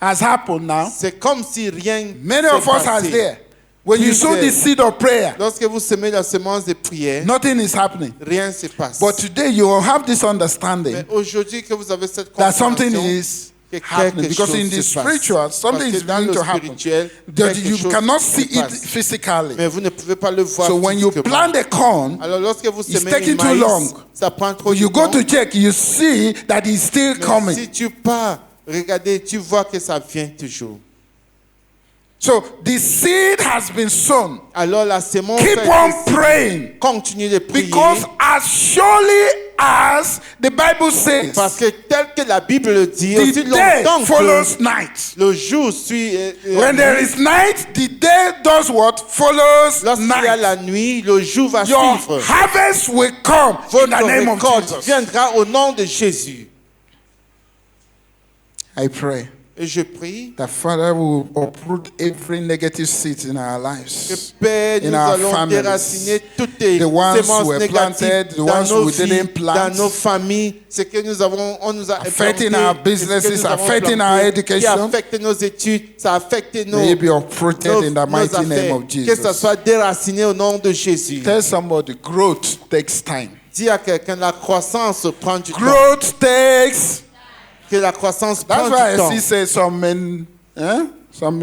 has happened now. c'est comme si rien Many s'est of us are passé. there. When you sow the seed of prayer, Lorsque vous semez la semence de prière, nothing is happening. rien ne se passe. But today you will have this understanding Mais aujourd'hui que vous avez cette that something compréhension, is que happening. quelque Because chose in the se passe. spiritual, something Parce que is dans going le to happen. spirituel, That quelque you chose cannot se see it passe. physically. Mais vous ne pouvez pas le voir So when you physiquement. plant the corn, Alors lorsque vous it's semez taking le too maïs, long. ça prend trop you de go temps. to check, you see that it's still Mais coming. si tu pars, regardez, tu vois que ça vient toujours. So the seed has been sown. Alors la semence Keep a été on semée. praying. Continue de prier. Because as surely as the Bible says, Parce que tel que la Bible le dit, the aussi day longtemps follows que night. le jour suit When there is night, the day does what? Follows lorsqu'il y a night. la nuit, le jour va Your suivre. harvest will come in Votre the name of récolte Jesus. viendra au nom de Jésus. I pray Et je prie that Father will uproot every negative seed in our que lives. Père, In nous our allons families, déraciner toutes les the ones semences who were négatives planted, the dans ones nos who vies, didn't plant, dans nos familles, ce que nous avons, on nous a affecting implanté, our ce que businesses, nous avons affecting planté, our education. qui affecte nos études, ça affecte nos, May it be uprooted nos, in the nos mighty name affaires, of que ça Jesus. soit déraciné au nom de Jésus. Tell somebody, growth takes time. Dis à quelqu'un, la croissance prend du temps. Growth takes. Que la croissance prend That's why du temps. I see say some men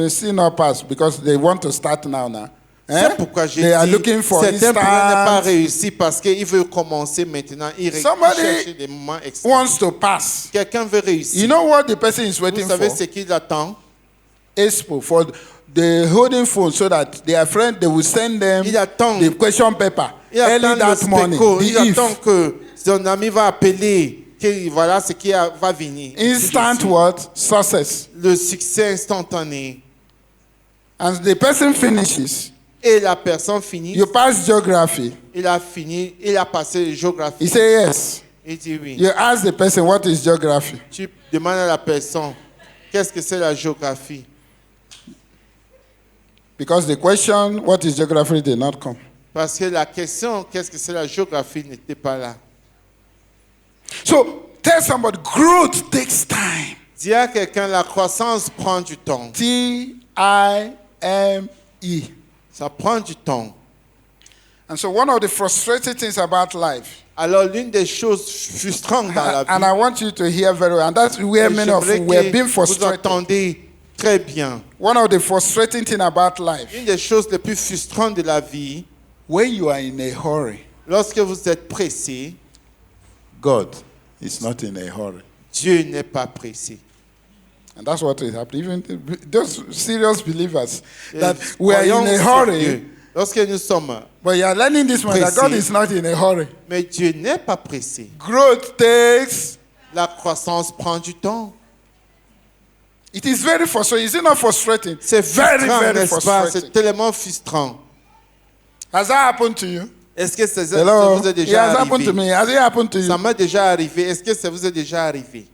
see not pass because they want to start now. C'est pourquoi j'ai They are dit looking for certains pourraient ne pas instant. réussir parce qu'ils veulent commencer maintenant. Ils Somebody cherchent des moments extra. Wants to pass. Quelqu'un veut réussir. You know what the person is waiting Vous savez for? ce qu'il attend? Expo for the holding phone so that their friend they will send them Il attend. the question paper Il early attend that le morning. spéco. The Il if. attend que son ami va appeler. Que voilà ce qui va venir. Instant what? Success. Le succès instantané. And the person finishes. Et la personne finit. You pass geography. Il a fini. Il a passé He géographie. say yes. Il dit oui. You ask the person what is geography. Tu demandes à la personne qu'est-ce que c'est la géographie. Because the question, what is geography, did not come. Parce que la question qu'est-ce que c'est la géographie n'était pas là. So tell somebody, growth takes time. Dis à quelqu'un, la croissance prend du temps. Time. Ça prend du temps. And so one of the frustrating things about life, Alors, l'une des choses frustrantes dans la vie, and I want you to hear very well, and that's where et many of j'aimerais you were que being vous frustrated. entendez très bien. One of the frustrating things about life, Une des choses les plus frustrantes de la vie, when you are in a hurry, lorsque vous êtes pressé, God is not in a hurry. Dieu n'est pas pressé. And that's what is happening. Even those serious believers that Les we are in croyants a hurry, sérieux, lorsque nous sommes, but you are learning this one that Pressé. God is not in a hurry. mais Dieu n'est pas pressé. Growth takes. La croissance prend du temps. It is very frustrating. Is it not frustrating? C'est Very, frustrant, very n'est-ce pas? frustrating. C'est tellement frustrant. Has that happened to you? Est-ce que ça Hello? vous est It déjà has happened to arrivé? me. Has it happened to Ça you? m'est déjà arrivé. Est-ce que ça vous est déjà arrivé?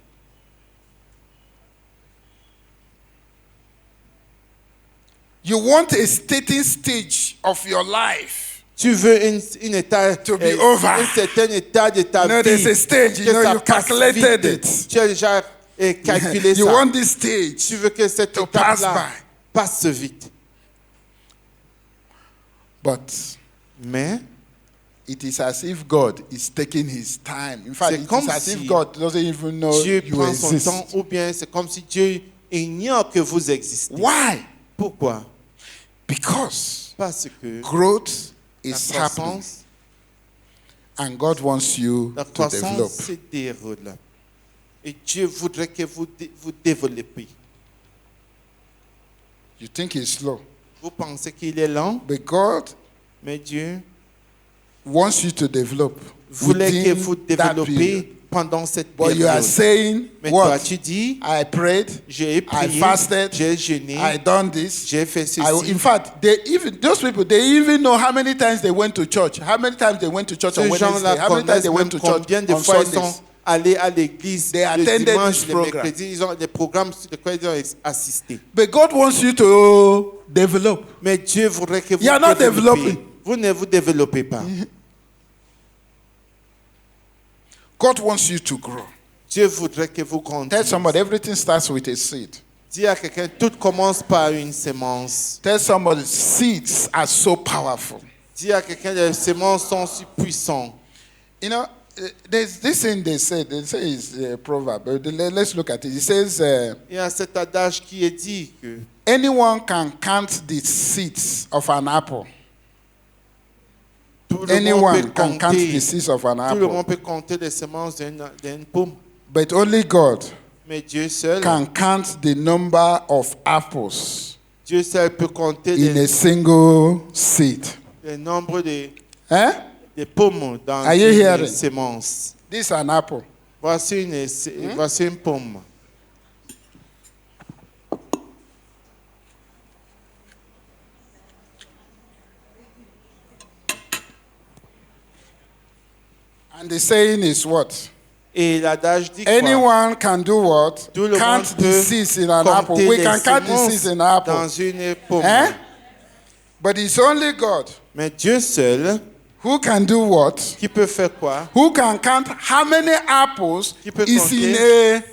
You want a stating stage of your life. Tu veux une état, To be over. un certain état de ta You know, there's vie. a stage, you que know, ça you passe calculated vite. it. Tu as déjà calculé You ça. want this stage. Tu veux que cette to pass étape-là by. passe vite. But Mais it is as if God is taking his time. In fact, C'est it comme is as si if God doesn't even know Dieu you prend son exist. temps, ou bien c'est comme si Dieu ignore que vous existez. Why? Pourquoi? Because Parce que growth la is happening croissance, and God wants you la to develop. croissance se déroule. Et Dieu voudrait que vous développez. You think he's slow, Vous pensez qu'il est lent, but God mais Dieu wants you to develop voulait que within vous that développez period. pendant cette But you are période. saying, Mais toi, what? tu dis, I prayed, j'ai prié, fasted, j'ai jeûné, I done this. j'ai fait ceci. In fact, those people, they even know how many times they went to church, how many times they went to church on Ces Wednesday, gens-là how many times connaissent they même went to church combien de on fois ils Sundays. sont allés à l'église They le attended dimanche, this le program. mercredi. Ils ont des programmes sur lesquels ils ont assisté. But God wants you to develop. Mais Dieu voudrait que vous You are not développez. developing. Vous ne vous développez pas. God wants you to grow. Dieu voudrait que vous Tell grandissiez. somebody, everything starts with a seed. Dis à quelqu'un, tout commence par une sémence. Tell somebody, seeds are so powerful. Dis à quelqu'un, les semences sont si puissantes. You know, there's this thing they say it's a proverb. But let's look at it. It says, Il y a cet adage qui est dit que anyone can count the seeds of an apple. tout le monde Anyone peut can count compter. the seeds of an Tout le apple. monde peut compter les semences d'une pomme. But only God Mais Dieu seul, can count the number of apples Dieu seul peut compter in a les single seed. nombres de pommes dans Are you une hearing? sémence. This is an apple. Voici une pomme. And the saying is what? Et l'adage dit quoi? Anyone can do what? Tout le Count monde the peut seeds in an apple. compter We les can count the semences seeds in an apple. dans une pomme. But it's only God Mais Dieu seul, who can do what? qui peut faire quoi? Who can count how many apples Qui peut is in a...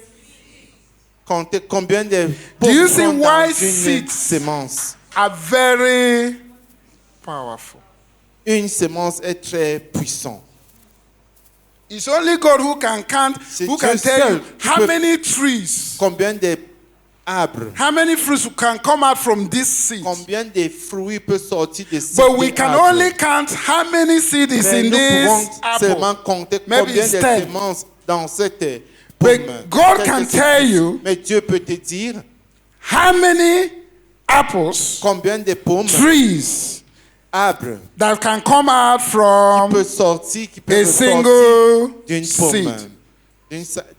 Compter combien de Do pommes you see sont why dans une seeds sémence. are very powerful? Une sémence est très puissante. It's only God who can count, C'est who can Dieu tell seul you qui how peut- many trees, Combien de arbres, how many fruits can come out from this seed. combien de fruits peuvent sortir de ces But we can arbres. only count how many seeds is Mais in nous this pouvons seulement apple. compter Maybe combien it's de 10. semences dans cette But pomme. God Peut-être can que c'est tell plus. you Mais Dieu peut te dire how many apples, combien de pommes, trees arbres, that can come out from peut sortir, qui a peut sortir single d'une pomme, seed.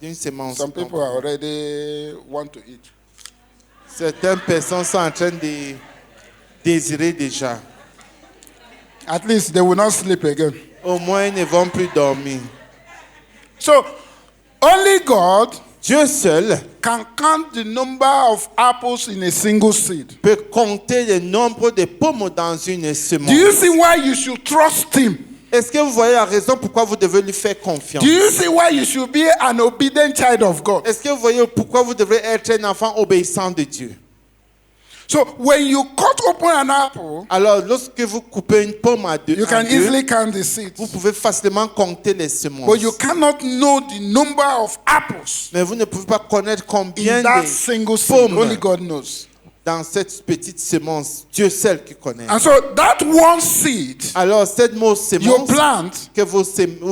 d'une sémence. Some people are already want to eat. Certaines personnes sont en train de désirer déjà. At least they will not sleep again. Au moins, ils ne vont plus dormir. So only God Dieu seul can count the number of apples in a single seed. peut compter le nombre de pommes dans une semence. Do you see why you should trust him? Est-ce que vous voyez la raison pourquoi vous devez lui faire confiance? Do you see why you should be an obedient child of God? Est-ce que vous voyez pourquoi vous devrez être un enfant obéissant de Dieu? So when you cut open an apple, Alors, lorsque vous coupez une pomme à deux, you can easily count the seeds. vous pouvez facilement compter les semences. But you cannot know the number of apples Mais vous ne pouvez pas connaître combien in that de single seed. pommes Only God knows. dans cette petite semence. Dieu seul qui connaît. And so that one seed Alors, cette mot you semence plant que vous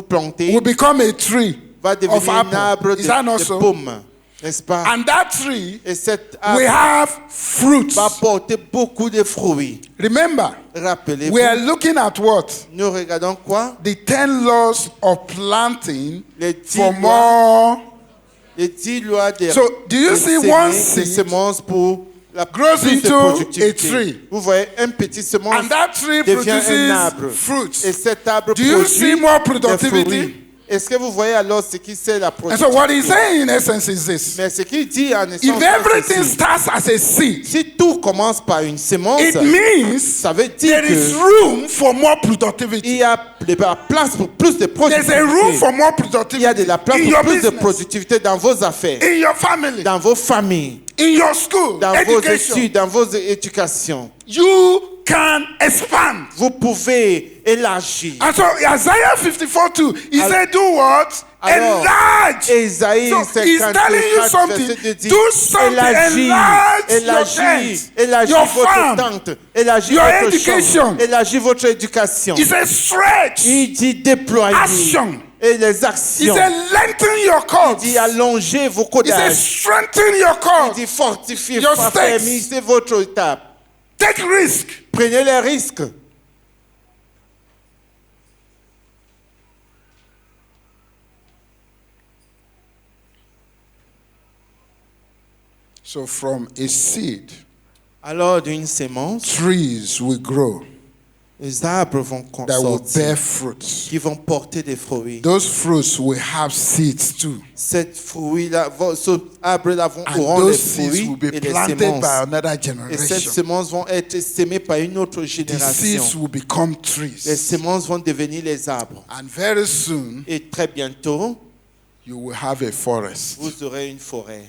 plantez will become a tree va of devenir un apple. arbre Is that not de so? pommes. N'est-ce pas? And that tree Et cet will arbre have fruits. va porter beaucoup de fruits. Remember, Rappelez-vous, we are looking at what? nous regardons quoi? The 10 laws of planting Les 10 for lois, more. les 10 lois de, So, do you de see semer, one des seed semences pour la grows plus de into productivité. a tree. Vous voyez, un petit semence And that tree devient un produces arbre. fruits. Et cet arbre Do you produit see more des productivity? fruits. Est-ce que vous voyez alors ce qui c'est la And so what he's productivité? saying in essence is this. Mais ce qu'il dit en essence, If c'est everything ceci. starts as a seed, Si tout commence par une sémence, it means ça veut dire there is que room for more il productivity. y a de la place pour plus de There's a room productivité. for more Il y a productivity de la place in pour your plus de business, productivité dans vos affaires, in your family, dans vos familles, in your school, dans vos education. études, dans vos éducations. You can expand. Vous pouvez élargir. And so Isaiah 54:2, he Al- said, do what? Alors, Enlarge. Ésaïe So he's 54, telling you verset something. 2 dit, Do something. élargis, Enlarge your élargis, tent, élargis your votre farm. tente, élargis your votre education. chambre, élargis votre éducation. He said, stretch. Il dit déployer Action. et les He actions. said, lengthen your Il cords. dit allonger vos He said, cordages. strengthen your Il cords. dit fortifier, Your steps. affermissez votre étape. Take risk. Prenez les risques. So from a seed, Alors d'une sémence, trees will grow les arbres vont that will bear sortir, fruits. qui vont porter des fruits. Those fruits will have seeds too. Ces fruits-là, ce arbre-là And auront those des seeds fruits will be et des planted semences. by another Et ces generation. semences vont être sémées par une autre The seeds génération. will become Les trees. semences vont devenir les arbres. And very soon, Et très bientôt, you will have a forest. vous aurez une forêt.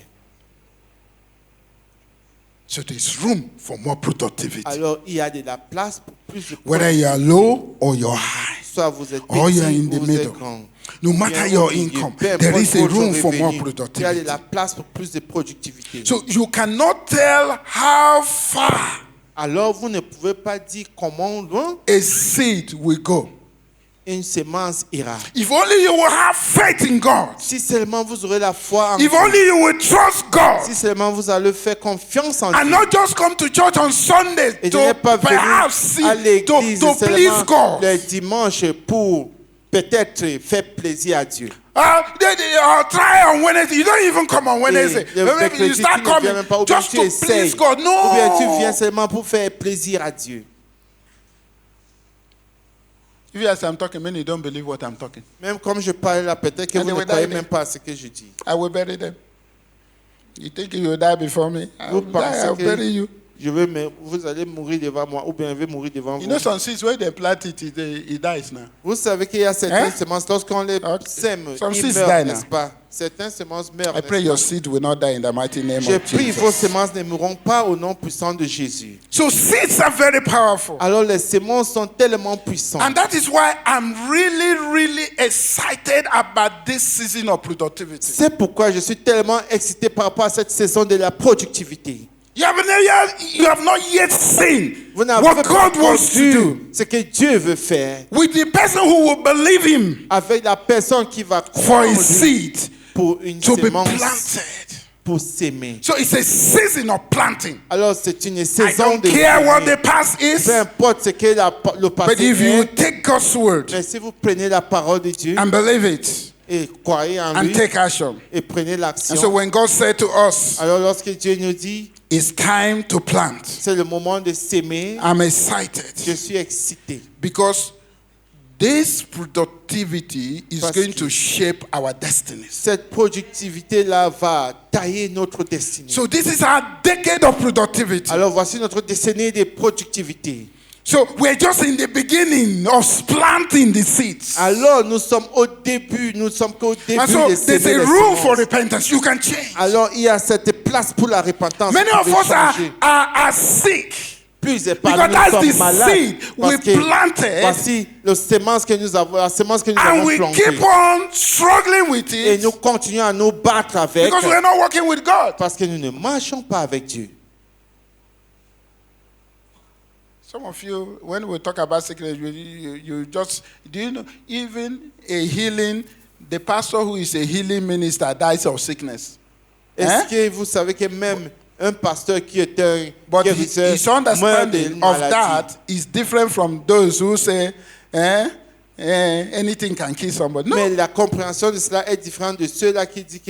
So there's room for more productivity. Alors, il y a de la place pour plus de Whether you are low or you're high, soit vous êtes or you're in petit the ou vous êtes middle. grand. No Bien matter au your milieu, income, peu there importe is a votre room for more revenu, il y a de productivity. la place pour plus de productivité. So you cannot tell how far Alors, vous ne pouvez pas dire comment loin a seed will go. une semence ira. If only you will have faith in God. Si seulement vous aurez la foi en If Dieu, only you will trust God. si seulement vous allez faire confiance en And Dieu, not just come to church on Sunday et de ne to pas perhaps venir à see, l'église to please seulement God. le dimanche pour peut-être faire plaisir à Dieu. Try on Wednesday. You don't even come on Wednesday. Et le Maybe you mercredi, start tu ne viens coming même pas, ou bien just tu to essayes, please God. ou bien tu viens No. seulement pour faire plaisir à Dieu. If you ask I'm talking, many don't believe what I'm talking. Même comme je parle là, peut-être que And vous they ne will croyez die même pas à ce que je dis. I will bury them. You think you will die before me? I Vous will die. I will pensez bury you. que vous allez mourir devant moi, ou bien je vais mourir devant You vous. know some seeds where they plant it, it dies now. Vous savez qu'il y a certaines Hein? semences, lorsqu'on les Okay. sème, Some ils seeds meurent, die n'est-ce now. pas? Certaines semences meurent, I pray n'est-ce your pas? seed will not die in the mighty name Je of prie, vos Jesus. semences ne mourront pas au nom puissant de Jésus. So seeds are very powerful. Alors les semences sont tellement puissantes. And that is why I'm really excited about this season of productivity. C'est pourquoi je suis tellement excité par rapport à cette saison de la productivité. You have not yet seen Vous n'avez what pas God wants to do entendu ce que Dieu veut faire with the person who will believe Him avec la personne qui va for croire en His lui seed pour une to be semence, planted. pour s'aimer. So it's a season of planting. Alors c'est une I saison don't de care what semer. the past is, Peu importe ce que le but passé if you est, take God's word mais si vous prenez la parole de Dieu and believe it et croyez en and lui take action. et prenez And so l'action, when God said to us, alors lorsque Dieu nous dit it's time to plant, c'est le moment de s'aimer, I'm je excited suis excité. because this productivity is Parce going que- to shape our destinies. Cette productivité-là va tailler notre destinée. So this is our decade of productivity. Alors voici notre décennie de productivité. So we're just in the beginning of planting the seeds. Alors nous sommes au début, nous sommes qu'au début And so de there's semer a les room for semences. repentance. You can change. Alors il y a cette place pour la repentance. Many Vous of pouvez us changer. are sick Plusieurs because parmi that's nous the sommes malades. seed we Parce que planted voici le sémence que nous avons, la sémence que nous and avons we plantée. keep on struggling with Et it nous continuons à nous battre avec because we're not working with God. parce que nous ne marchons pas avec Dieu. Some of you, when we talk about sickness, you just, do you know, even a healing, the pastor who is a healing minister dies of sickness. Est-ce que vous savez que même un pasteur qui est un But guérisseur his meurt understanding d'une of maladie? that is different from those who say, anything can kill somebody. No. Mais la compréhension de cela est différente de ceux-là qui disent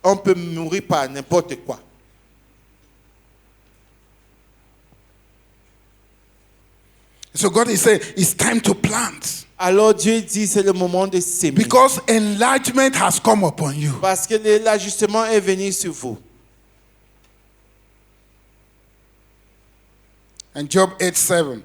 qu'on peut mourir par n'importe quoi. So God is saying, it's time to plant. Alors Dieu dit, c'est le moment de s'aimer. Because enlargement has come upon you. Parce que l'ajustement est venu sur vous. And Job 8:7,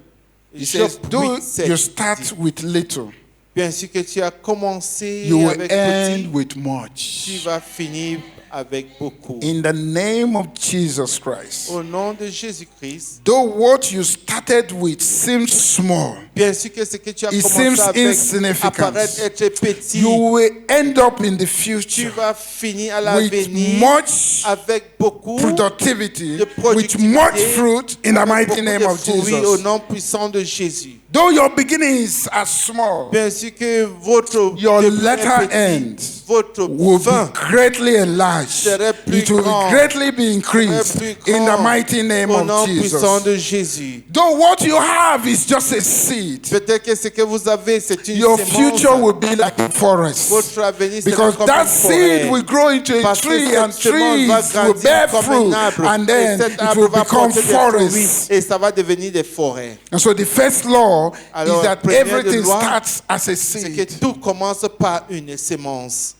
he Job says, do 8:7 you start with little, Bien sûr que tu as commencé you will avec end petit, with tu much. vas finir avec beaucoup. In the name of Jesus Christ. Au nom de Jésus-Christ, Though what you started with seems small, bien sûr que ce que tu as it commencé seems avec insignificant, apparaître être petit, you will end up in the tu future vas finir à with l'avenir much avec beaucoup productivity, de with productivité, much fruit in the avec mighty beaucoup name de of fruits au Jesus. nom puissant de Jésus. Though your beginnings are small, Bien sûr que votre your début est latter petit, end votre will fin be greatly enlarged. serait plus It will grand, greatly be serait increased plus in the grand mighty name au of nom puissant Jesus. de Jésus. Though what you have is just a seed, Peut-être que ce que vous avez, c'est une your sémence. future will be like a forest. Votre avenir sera Because comme that une forêt. seed will grow into a Parce que tree, and cette semence va trees will grandir bear comme fruit, un arbre. and Et then cet it arbre will va become porter des fruits forests. et ça va devenir des forêts. And so the first law Alors, is that première everything loi, starts as a C'est que seed. tout commence par une sémence.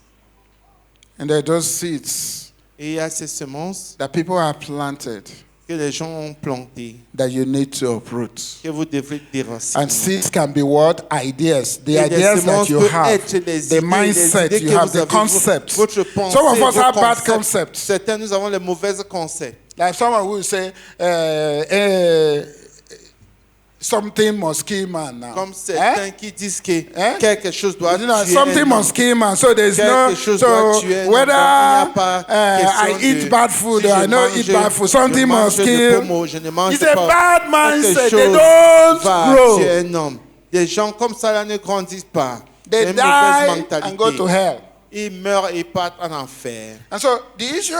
And there are those seeds Et il y a ces semences that people have planted que les gens ont plantées, that you need to uproot. que vous devrez déraciner. And seeds can be what? Ideas. The Et les ideas that semences you peuvent have, être les the idées, mindset les idées you que have, vous the avez, concepts. votre pensée, Some of us vos have bad concepts. concepts. Certains, nous avons les mauvais concepts. Like someone will say, something must kill man now. Comme certains qui disent que Hein? quelque chose doit You know, tuer something un homme. must kill man. So there's no. Quelque chose doit So tuer un homme. whether Donc, il n'y a pas I question eat de- bad food si or je I don't mange- eat bad food, je something mange must de kill. pommeau, je ne mange It's a pas. bad Quelque mindset. They chose don't va grow. tuer un homme. Des gens comme ça là ne grandissent pas. They C'est une die mauvaise and go to mentalité. hell. Ils meurent et partent en enfer. And so the issue,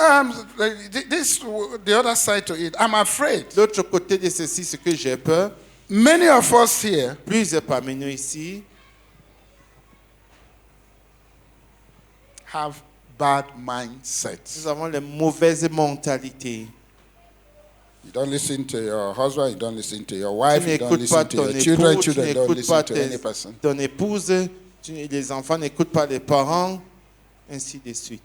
the other side to it, I'm afraid. L'autre côté de ceci, c'est que j'ai peur. Many of us here Plusieurs parmi nous ici have bad mindsets. nous avons les mauvaises mentalités. You don't listen to your husband, you don't listen to your Tu wife, you don't n'écoutes pas listen to ton your époux, children, tu children don't n'écoutes pas listen to any person. ton épouse, les enfants n'écoutent pas les parents, ainsi de suite.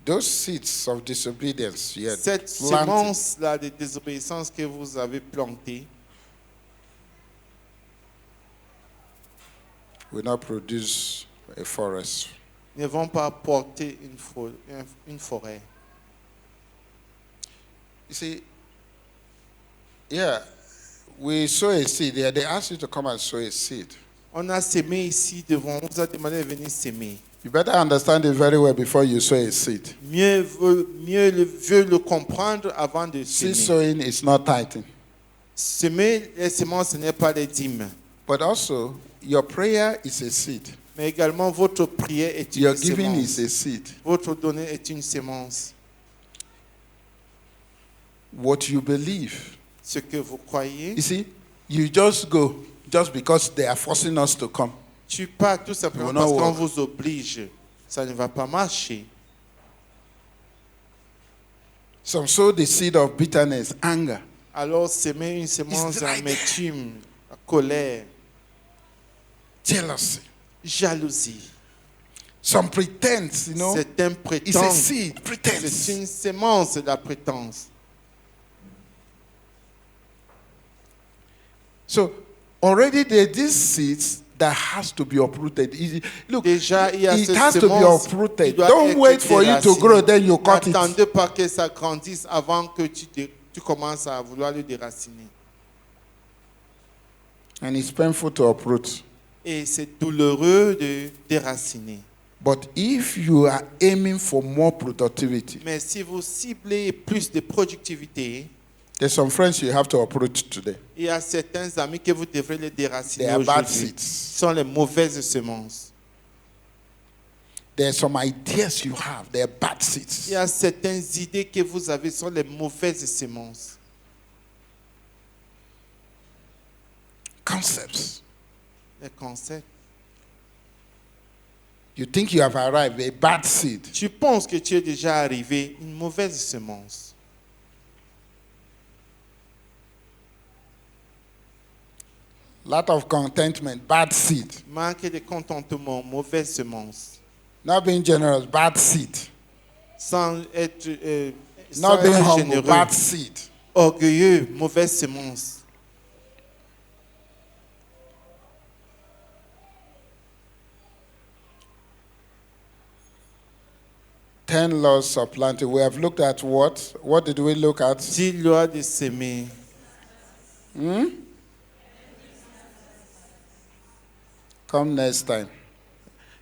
Those seeds of disobedience you had Cette planted semence-là de désobéissance que vous avez plantée will not produce a forest. ne vont pas porter une forêt. You see, yeah, we sow a seed. Yeah, they asked you to come and sow a seed. On a semé ici devant, on vous a demandé de venir s'aimer. You better understand it very well before you sow a seed. Mieux veut le comprendre avant de Seed semer. sowing is not tithing. Semer les semences, ce n'est pas les dîmes. But also, your prayer is a seed. Mais également, votre prière est une Your giving sémence. is a seed. Votre donnée est une sémence. What you believe. Ce que vous croyez, You see, you just go just because they are forcing us to come. tu pars tout simplement It will parce not qu'on work. vous oblige. Ça ne va pas marcher. Some sow the seed of bitterness, anger. Alors, semer une sémence right d'amertume, colère, Jealousy. jalousie. Some pretense, you know. C'est un It's a prétence. seed, pretense. C'est une sémence de la prétence. So already there are these seeds that has to be uprooted. Look, Déjà, il y a it cette has to be sémence qui uprooted. doit Don't être wait for you to déracinée. grow, then you cut it. N'attendez pas que ça grandisse avant que tu commences à vouloir le déraciner. And it's painful to uproot. Et c'est douloureux de déraciner. But if you are aiming for more productivity, Mais si vous ciblez plus de productivité, there's some friends you have to uproot today. il y a certains amis que vous devrez les They déraciner are bad aujourd'hui. seeds. Ce sont les mauvaises semences. There's some ideas you have. They're bad Il seeds. y a certaines idées que vous avez sont les mauvaises semences. Concepts. Les concepts. You think you have arrived, a bad seed. Tu penses que tu es déjà arrivé, une mauvaise semence. Lack of contentment, bad seed. Manque de contentement, mauvaise semence. Not being generous, bad seed. Sans être, Not sans being être humble, généreux. bad seed. Orgueilleux, mauvaise semence. Ten laws of planting. We have looked at what? What did we look at? 10 lois de s'aimer. Come next time.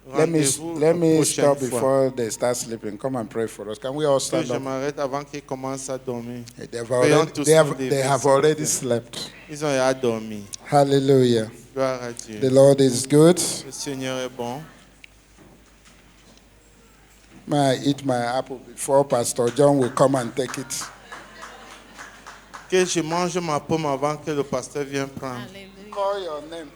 Let Rendez-vous me prochaine stop fois. before they start sleeping. Come and pray for us. Can we all Que stand je up? m'arrête avant qu'ils commencent à dormir. They tous have, nous they lever, have s'il vous already plaît. slept. Ils ont déjà dormi. Hallelujah. Gloire à Dieu. The Lord is good. Le Seigneur est bon. May I eat my apple before Pastor John will come and take it. Que je mange ma pomme avant que le pasteur vienne prendre. Hallelujah. Call your name.